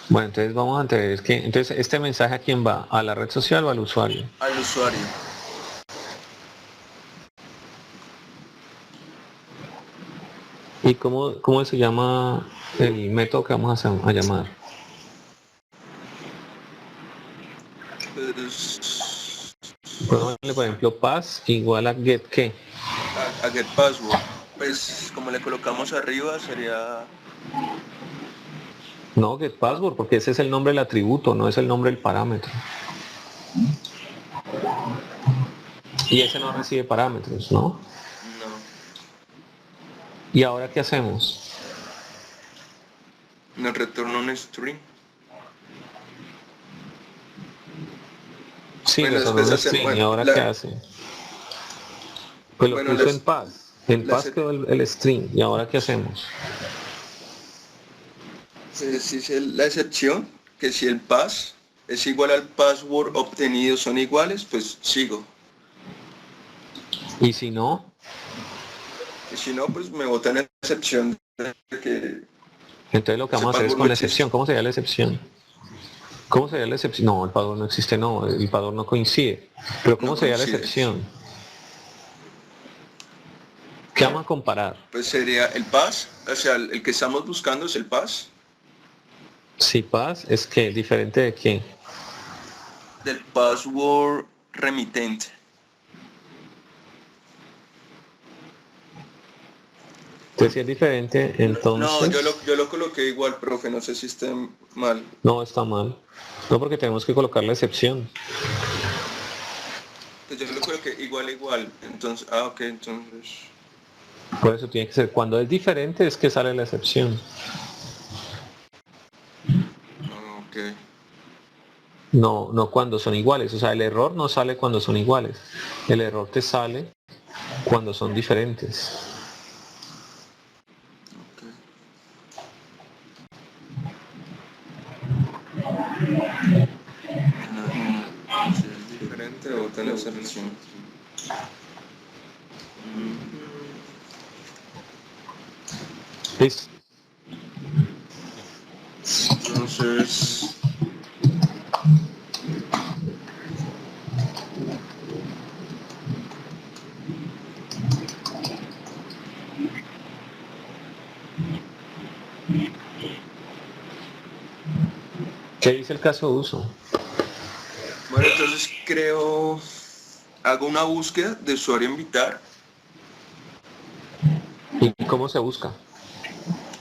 Bueno, entonces vamos a entender que entonces este mensaje a quién va, a la red social o al usuario. al usuario. ¿Y cómo se llama el método que vamos a llamar? Pues, Pongámosle, por ejemplo, pass igual a get qué. a get password. Pues como le colocamos arriba sería... No, get password, porque ese es el nombre del atributo, no es el nombre del parámetro. Y ese no recibe parámetros, ¿no? No, ¿Y ahora qué hacemos? nos retorna un string. Sí, Bueno, retornó después un hacemos... string, ¿y Bueno, ahora qué hace? Pues lo bueno, puso en pass. En la, pass quedó el string, ¿y ahora qué hacemos? dice la excepción, que si el pass es igual al password obtenido son iguales, pues sigo. Y si no, Y si no, pues me botan la excepción de que entonces lo que ese vamos a hacer es password con no la existe. excepción. ¿Cómo sería la excepción? ¿Cómo sería la excepción? No, el padrón no existe, no, el padrón no coincide. Pero No ¿cómo sería la coincide. excepción? ¿Qué vamos a comparar? Pues sería el pass, o sea, el que estamos buscando es el pass Si pass es que diferente de qué. del password remitente. Entonces si es diferente, No, yo entonces lo coloqué igual, profe, no sé si esté mal. no está mal. No, porque tenemos que colocar la excepción. Pues yo lo coloqué igual, igual. Entonces, ah, ok, entonces. Por eso tiene que ser, cuando es diferente es que sale la excepción. Ok. No cuando son iguales. O sea, el error no sale cuando son iguales. El error te sale cuando son diferentes. Ok. Si es diferente, bota la excepción. ¿Listo? Entonces, ¿Qué dice el caso de uso? bueno, entonces hago una búsqueda de usuario invitar, ¿Y cómo se busca?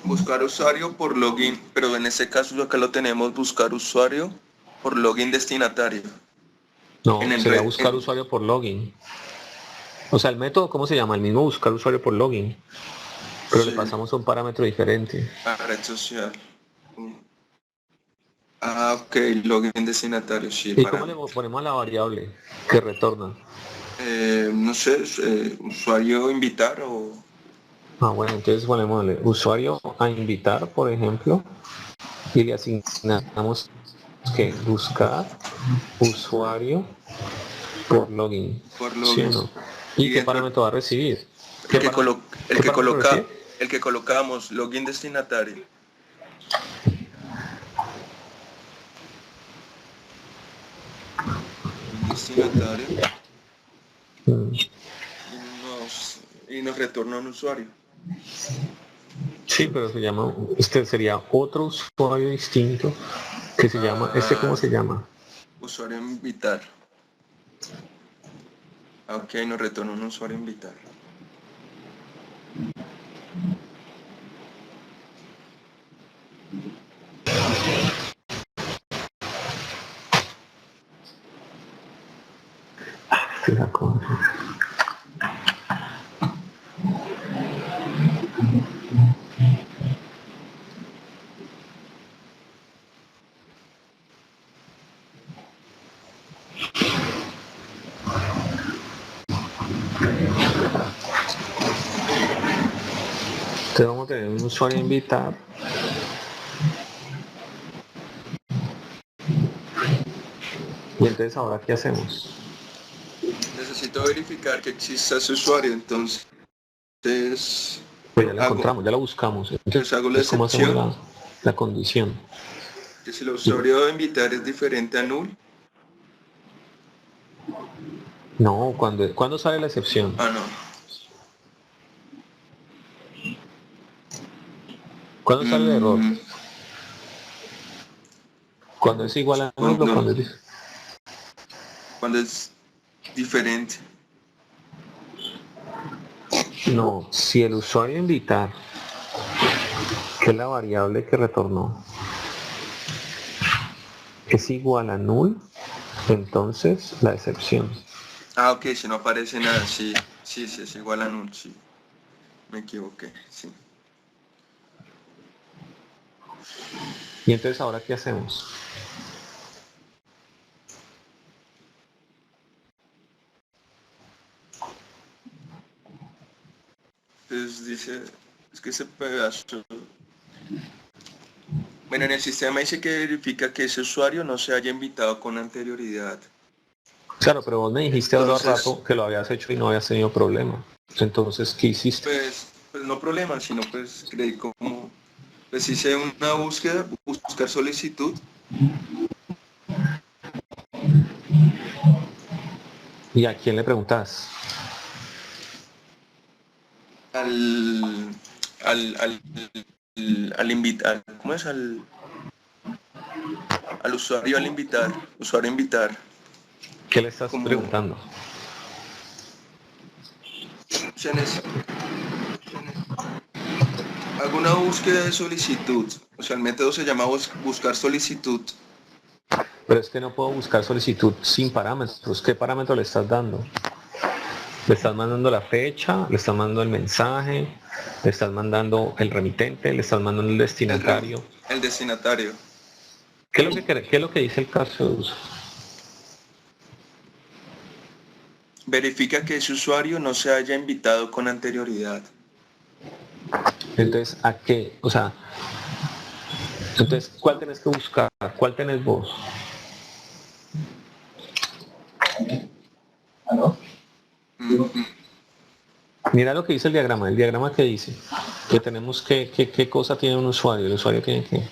buscar usuario por login, pero en este caso acá lo tenemos buscar usuario por login destinatario. En No, el sería red, buscar usuario por login. O sea, el método, ¿cómo se llama? El mismo buscar usuario por login. Pero le sí, pasamos un parámetro diferente. a red social. Ah, ok, login destinatario, sí, ¿Y cómo para, le ponemos a la variable que retorna? no sé, usuario invitar o, Ah, bueno, entonces ponemos usuario a invitar, por ejemplo, y le asignamos que buscar usuario por login. por ¿Sí o login. no? ¿Y Y qué dentro, parámetro va a recibir? el que, ¿Qué parámetro recibe? el que colocamos, login destinatario. Login destinatario Mm, y nos retorna un usuario. Sí, pero se llama, este sería otro usuario distinto que se llama, ¿cómo Ah, se llama? usuario invitar. Ok, nos retorna un usuario invitar. La cosa. Entonces vamos a tener un usuario a invitar. Y entonces ahora, ¿qué hacemos? Necesito verificar que exista ese usuario, entonces Pues ya lo hago, encontramos, ya lo buscamos. pues hago la Entonces, ¿cómo hacemos excepción la condición? que si el usuario de invitar es diferente a null, No, ¿cuándo sale la excepción? ah no, ¿Cuándo sale el error? mm, ¿Cuando es igual a nulo? cuando, cuando es diferente. No, si el usuario invitar, que es la variable que retornó, es igual a null, entonces la excepción. Ah, ok, si no aparece nada, sí, sí, sí, es igual a null, sí, me equivoqué, sí. Y entonces ahora, ¿qué hacemos? Entonces dice, es que ese pedazo, bueno, en el sistema dice que verifica que ese usuario no se haya invitado con anterioridad. Claro, pero vos me dijiste ahora Entonces, rato que lo habías hecho y no habías tenido problema. Entonces, ¿qué hiciste? pues no problema, sino pues creí como, pues hice una búsqueda, buscar solicitud, ¿Y a quién le preguntas? al, al, al invitar, ¿cómo es? Al usuario al invitar, usuario invitar, ¿Qué le estás como, preguntando? o sea, hago una búsqueda de solicitud, o sea, el método se llama buscar solicitud. Pero es que no puedo buscar solicitud sin parámetros. ¿Qué parámetro le estás dando? Le estás mandando la fecha, le estás mandando el mensaje, le estás mandando el remitente, le estás mandando el destinatario. El destinatario. ¿Qué es lo que dice el caso de uso? Verifica que ese usuario no se haya invitado con anterioridad. Entonces, ¿a qué? O sea, entonces, ¿cuál tenés que buscar? ¿Cuál tenés vos? ¿Aló? Mira lo que dice el diagrama que dice que tenemos qué cosa tiene un usuario, el usuario tiene que,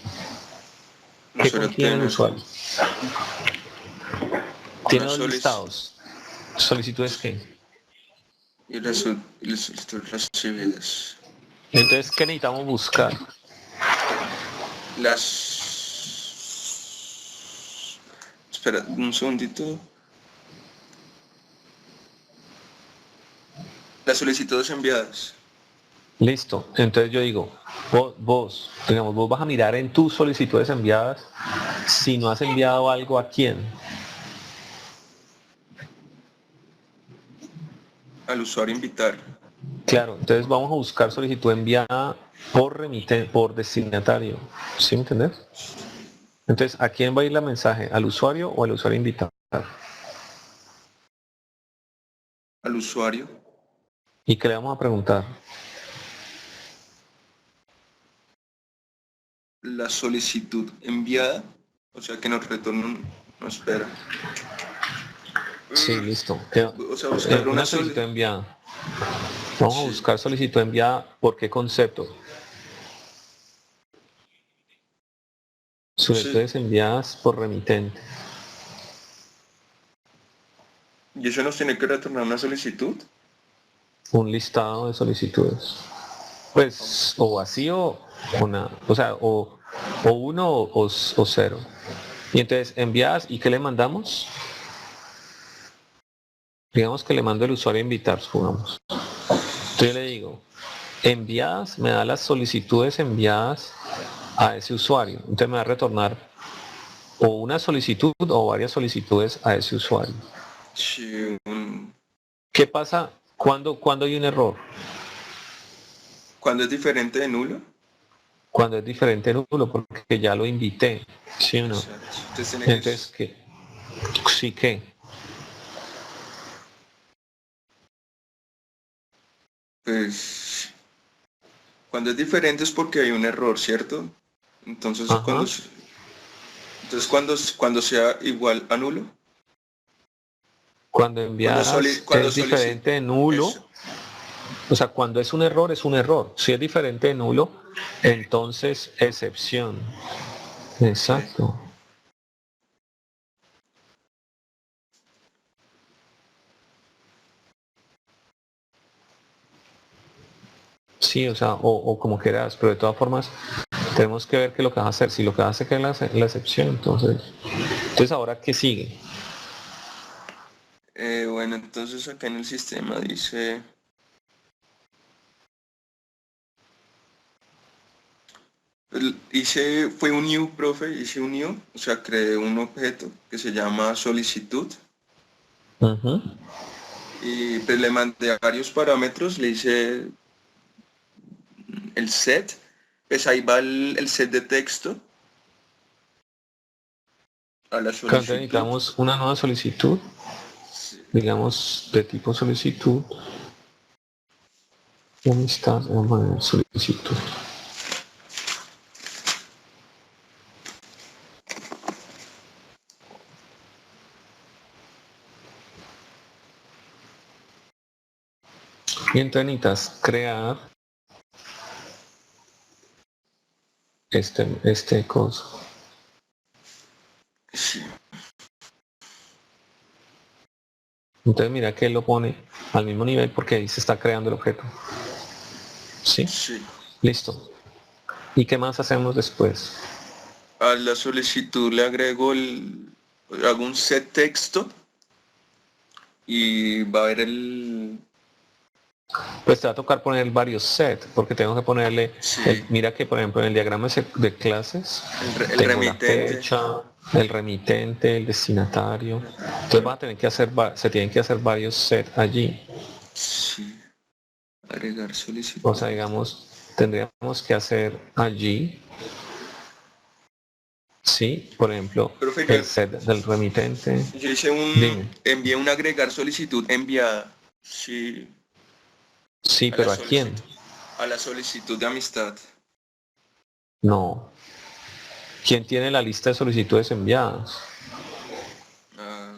¿qué contiene el usuario? Tiene dos listados, solicitudes qué, Y las solicitudes recibidas. entonces ¿qué necesitamos buscar? Espera un segundito. Las solicitudes enviadas. Listo, entonces yo digo, vos vas a mirar en tus solicitudes enviadas si no has enviado algo a quién. Al usuario invitar. Claro, entonces vamos a buscar solicitud enviada por destinatario. ¿Sí me entendés? Entonces, ¿a quién va a ir la mensaje? ¿Al usuario o al usuario invitado? Al usuario. ¿Y qué le vamos a preguntar? La solicitud enviada. O sea que nos retorna. No, espera. Sí, listo. O sea, buscar Una solicitud enviada. Vamos a buscar solicitud enviada. ¿Por qué concepto? Solicitudes enviadas por remitente. ¿Y eso nos tiene que retornar una solicitud? Un listado de solicitudes. Pues o vacío o nada. O sea, o uno o cero. Y entonces enviadas, ¿y qué le mandamos? Digamos que le mando el usuario a invitar, supongamos. Entonces yo le digo, enviadas, me da las solicitudes enviadas a ese usuario. Entonces me va a retornar o una solicitud o varias solicitudes a ese usuario. Sí. ¿Qué pasa cuando hay un error? ¿Cuándo es diferente de nulo? Cuando es diferente de nulo, porque ya lo invité, ¿sí o no? Entonces, ¿qué? Sí, ¿qué? Pues cuando es diferente es porque hay un error, ¿cierto? Entonces cuando sea igual a nulo. Cuando enviadas es diferente de nulo. Eso. O sea, cuando es un error, es un error. Si es diferente de nulo, entonces excepción. Exacto. Sí, o sea, o como quieras, pero de todas formas tenemos que ver qué es lo que vas a hacer. Si lo que vas a hacer es la excepción, entonces ahora ¿qué sigue? Bueno, entonces acá en el sistema dice fue un new, profe, hice un new, o sea, creé un objeto que se llama solicitud. Y pues le mandé varios parámetros, le hice el set, pues ahí va el set de texto a la solicitud. Cuando necesitamos una nueva solicitud, sí. Digamos de tipo solicitud, ¿dónde está la solicitud? Y entonces necesitas crear este coso. Sí. Entonces mira que él lo pone al mismo nivel porque ahí se está creando el objeto. ¿Sí? Sí. Listo. ¿Y qué más hacemos después? A la solicitud le agrego hago un set texto y va a haber pues te va a tocar poner varios sets, porque tengo que ponerle, sí. Mira que por ejemplo en el diagrama de clases, el remitente, la fecha, el remitente, el destinatario, entonces vas a tener que hacer, se tienen que hacer varios sets allí. Sí. Agregar solicitud. O sea, digamos, tendríamos que hacer allí, sí, por ejemplo, Profe, el set del remitente. yo hice Dime. envié un agregar solicitud enviada. Sí, Sí, a la pero ¿a quién? solicitud, a la solicitud de amistad. No. ¿Quién tiene la lista de solicitudes enviadas? Ah,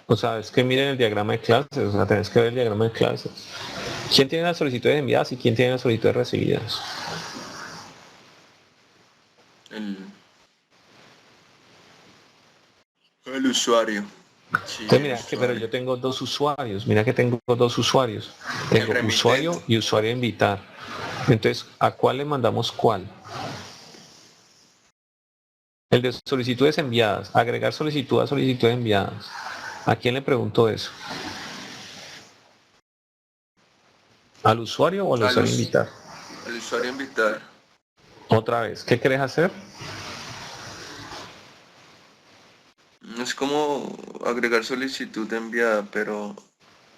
O sea, es que miren el diagrama de clases, o sea, tenés que ver el diagrama de clases. ¿Quién tiene las solicitudes enviadas y quién tiene las solicitudes recibidas? el, el usuario. Sí, Entonces el mira que, pero usuario. yo tengo dos usuarios, mira que tengo dos usuarios. El Tengo remitente. usuario y usuario a invitar. Entonces, ¿a cuál le mandamos cuál? El de solicitudes enviadas, agregar solicitud a solicitudes enviadas. ¿A quién le pregunto eso? ¿Al usuario o al Al, usuario us- invitar? al usuario invitar. Otra vez, ¿qué querés hacer? Es como agregar solicitud enviada, pero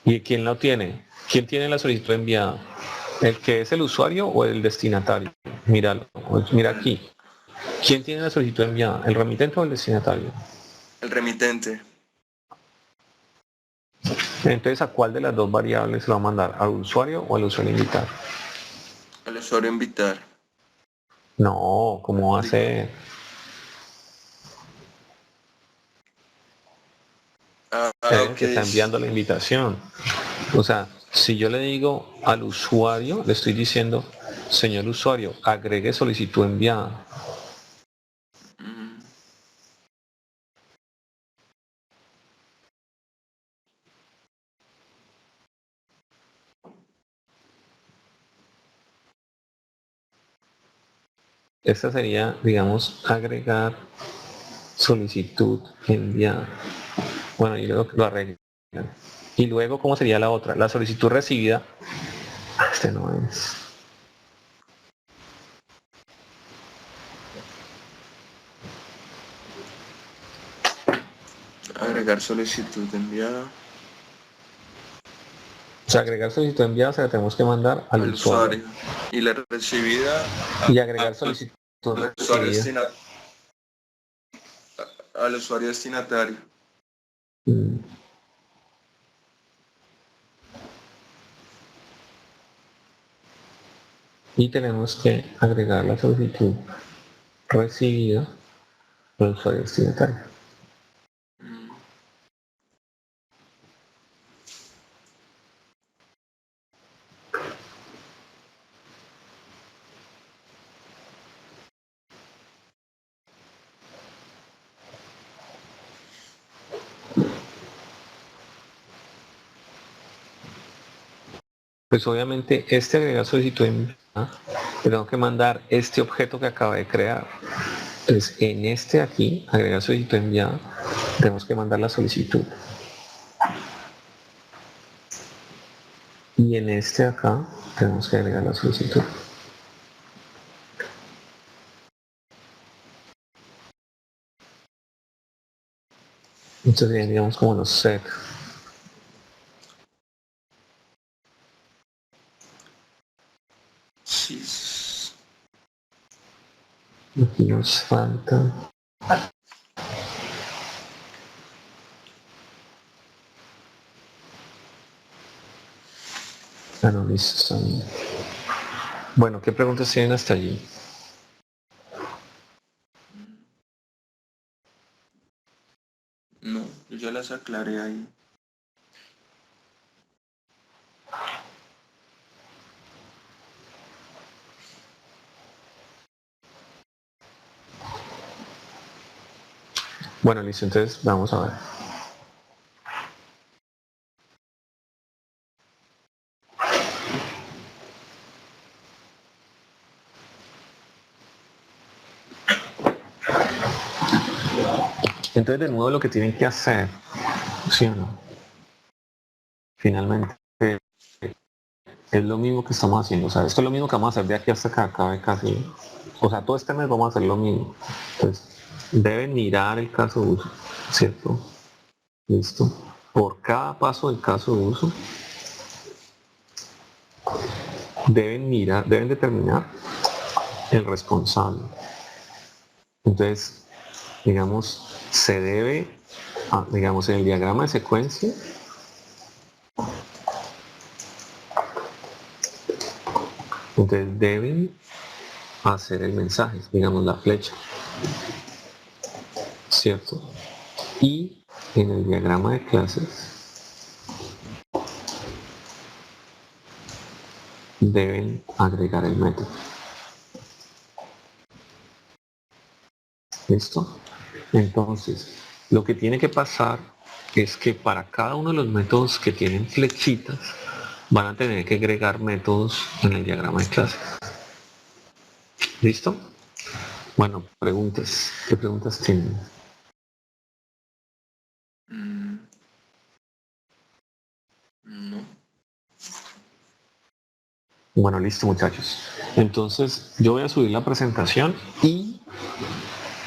¿Y quién lo tiene? ¿Quién tiene la solicitud enviada? ¿El que es el usuario o el destinatario? Míralo, mira el, aquí. ¿Quién tiene la solicitud enviada? ¿El remitente o el destinatario? el remitente. Entonces, ¿a cuál de las dos variables se lo va a mandar? ¿Al usuario o al usuario invitar? Al usuario invitar. No, ¿cómo va a Digo, ser? El ok. que está enviando la invitación. O sea, si yo le digo al usuario, le estoy diciendo, señor usuario, agregue solicitud enviada. Mm, Esta sería, digamos, agregar solicitud enviada. Bueno, y luego lo arreglan. Y luego, ¿cómo sería la otra? La solicitud recibida. Este no es. agregar solicitud enviada O sea, agregar solicitud enviada se la tenemos que mandar al al usuario. usuario. Y la recibida Y agregar al solicitud usuario recibida. al usuario destinatario. Mm. Y tenemos que agregar la solicitud recibida al usuario destinatario. Mm, Pues obviamente este agregar solicitud enviada, le tengo que mandar este objeto que acaba de crear. Entonces en este aquí, agregar solicitud enviada, tenemos que mandar la solicitud. Y en este acá, tenemos que agregar la solicitud. Entonces serían, digamos, como los set. sí. Aquí nos falta. Ah, no, listo, está bien. Bueno, ¿qué preguntas tienen hasta allí? No, yo ya las aclaré ahí. Bueno, listo, entonces vamos a ver. Entonces, de nuevo, lo que tienen que hacer, ¿sí o no? Finalmente, es lo mismo que estamos haciendo. O sea, esto es lo mismo que vamos a hacer de aquí hasta acá, acabe casi. O sea, todo este mes vamos a hacer lo mismo. Entonces, deben mirar el caso uso, ¿cierto? Listo. por cada paso del caso de uso, deben determinar el responsable. Entonces, digamos, se debe, digamos, en el diagrama de secuencia, entonces deben hacer el mensaje, digamos la flecha, ¿cierto? Y en el diagrama de clases deben agregar el método. ¿Listo? Entonces, lo que tiene que pasar es que para cada uno de los métodos que tienen flechitas, van a tener que agregar métodos en el diagrama de clases. ¿Listo? Bueno, preguntas. ¿Qué preguntas tienen? No. Bueno, listo, muchachos. Entonces, yo voy a subir la presentación y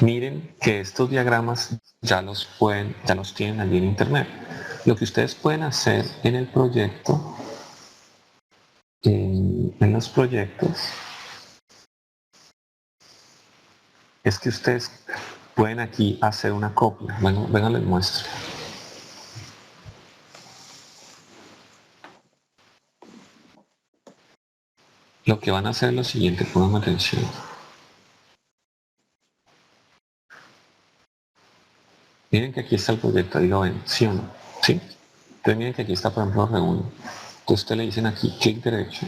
miren que estos diagramas ya los tienen allí en internet. Lo que ustedes pueden hacer en el proyecto, en los proyectos, es que ustedes pueden aquí hacer una copia. Vengan, les muestro. Lo que van a hacer es lo siguiente, pongan atención. Miren que aquí está el proyecto, ahí lo ven, ¿sí o no? ¿Sí? Entonces miren que aquí está, por ejemplo, reúne. Entonces ustedes le dicen aquí clic derecho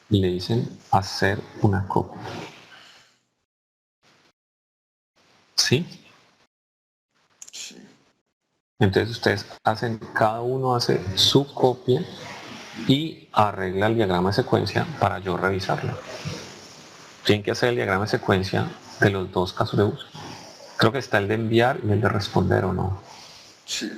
y le dicen hacer una copia. ¿Sí? Sí. Entonces ustedes cada uno hace su copia y arregla el diagrama de secuencia para yo revisarlo. Tienen que hacer el diagrama de secuencia de los dos casos de uso. Creo que está el de enviar y el de responder, ¿o no? Sí.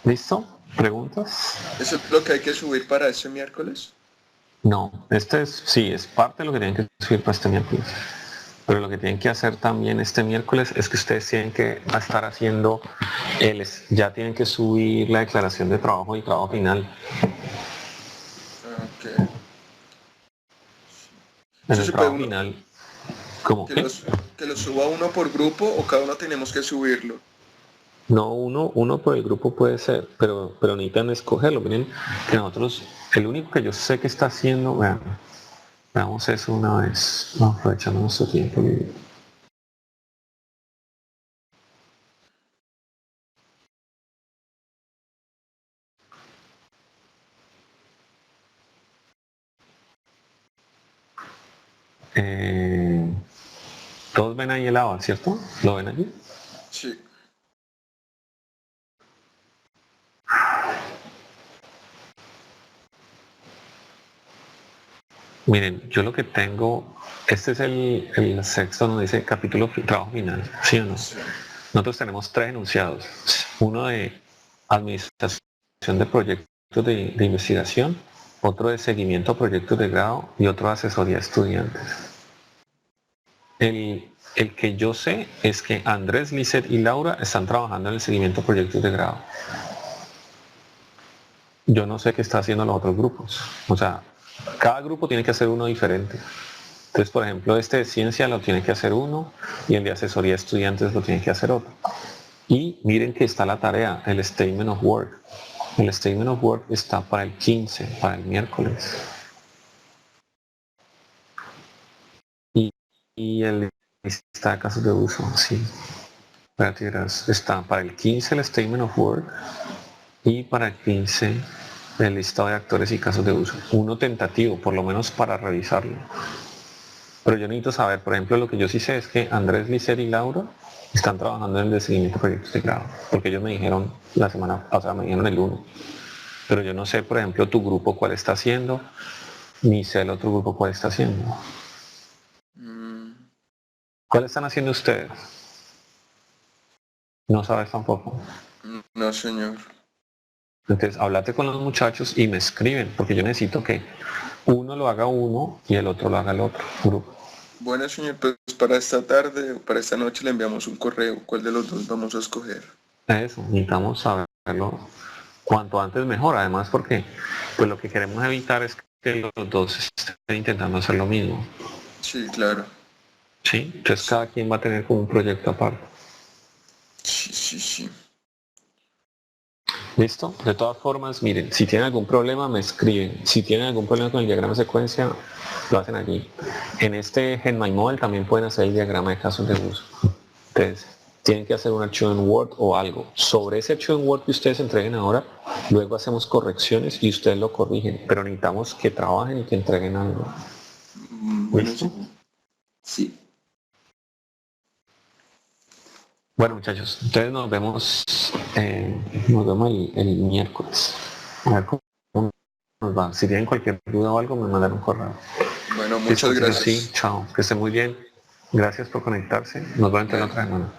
¿Listo? ¿Preguntas? ¿Eso es lo que hay que subir para este miércoles? No, sí, es parte de lo que tienen que subir para este miércoles. Pero lo que tienen que hacer también este miércoles es que ustedes tienen que estar haciendo, ya tienen que subir la declaración de trabajo y trabajo final. Ok. En Eso el se puede trabajo uno, final, ¿cómo que qué? que lo suba uno por grupo o cada uno tenemos que subirlo. No, uno por el grupo puede ser, pero necesitan escogerlo. Miren que nosotros, el único que yo sé que está haciendo, veamos eso una vez, aprovechando nuestro tiempo libre. Todos ven ahí el ABA, ¿cierto? ¿Lo ven allí? Sí. Miren, yo lo que tengo, este es el sexto donde dice capítulo trabajo final, ¿sí o no? Sí. Nosotros tenemos tres enunciados, uno de administración de proyectos de investigación, otro de seguimiento a proyectos de grado y otro de asesoría a estudiantes. El que yo sé es que Andrés, Lizeth y Laura están trabajando en el seguimiento a proyectos de grado. Yo no sé qué está haciendo los otros grupos. O sea, cada grupo tiene que hacer uno diferente. Entonces, por ejemplo, este de ciencia lo tiene que hacer uno y el de asesoría a estudiantes lo tiene que hacer otro. Y miren que está la tarea, el Statement of Work. El Statement of Work está para el 15, para el miércoles. Y el lista de casos de uso, sí. Está para el 15 el Statement of Work y para el 15 el listado de actores y casos de uso. Uno tentativo, por lo menos para revisarlo. Pero yo necesito saber, por ejemplo, lo que yo sí sé es que Andrés, Licer y Laura están trabajando en el seguimiento de proyectos de grado, porque ellos me dijeron la semana pasada, me dijeron el lunes. Pero yo no sé, por ejemplo, tu grupo cuál está haciendo, ni sé el otro grupo cuál está haciendo. ¿Cuál están haciendo ustedes? No sabes tampoco. No, señor. Entonces, háblate con los muchachos y me escriben, porque yo necesito que uno lo haga uno y el otro lo haga el otro grupo. Bueno, señor, pues para esta tarde o para esta noche le enviamos un correo. ¿Cuál de los dos vamos a escoger? Eso, necesitamos saberlo cuanto antes mejor, además porque pues lo que queremos evitar es que los dos estén intentando hacer lo mismo. Sí, claro. ¿Sí? Entonces cada quien va a tener como un proyecto aparte. Sí, sí, sí. ¿Listo? De todas formas, miren, si tienen algún problema me escriben. Si tienen algún problema con el diagrama de secuencia, lo hacen allí. En este GenMyModel también pueden hacer el diagrama de casos de uso. Entonces, tienen que hacer un archivo en Word o algo. Sobre ese archivo en Word que ustedes entreguen ahora, luego hacemos correcciones y ustedes lo corrigen. Pero necesitamos que trabajen y que entreguen algo. Bueno, ¿Listo? sí. Sí. Bueno, muchachos, entonces nos vemos el miércoles. A ver cómo nos va. Si tienen cualquier duda o algo, me mandan un correo. Bueno, Listo, muchas entonces gracias. sí, chao, que estén muy bien. Gracias por conectarse. Nos vemos en Bueno. otra semana.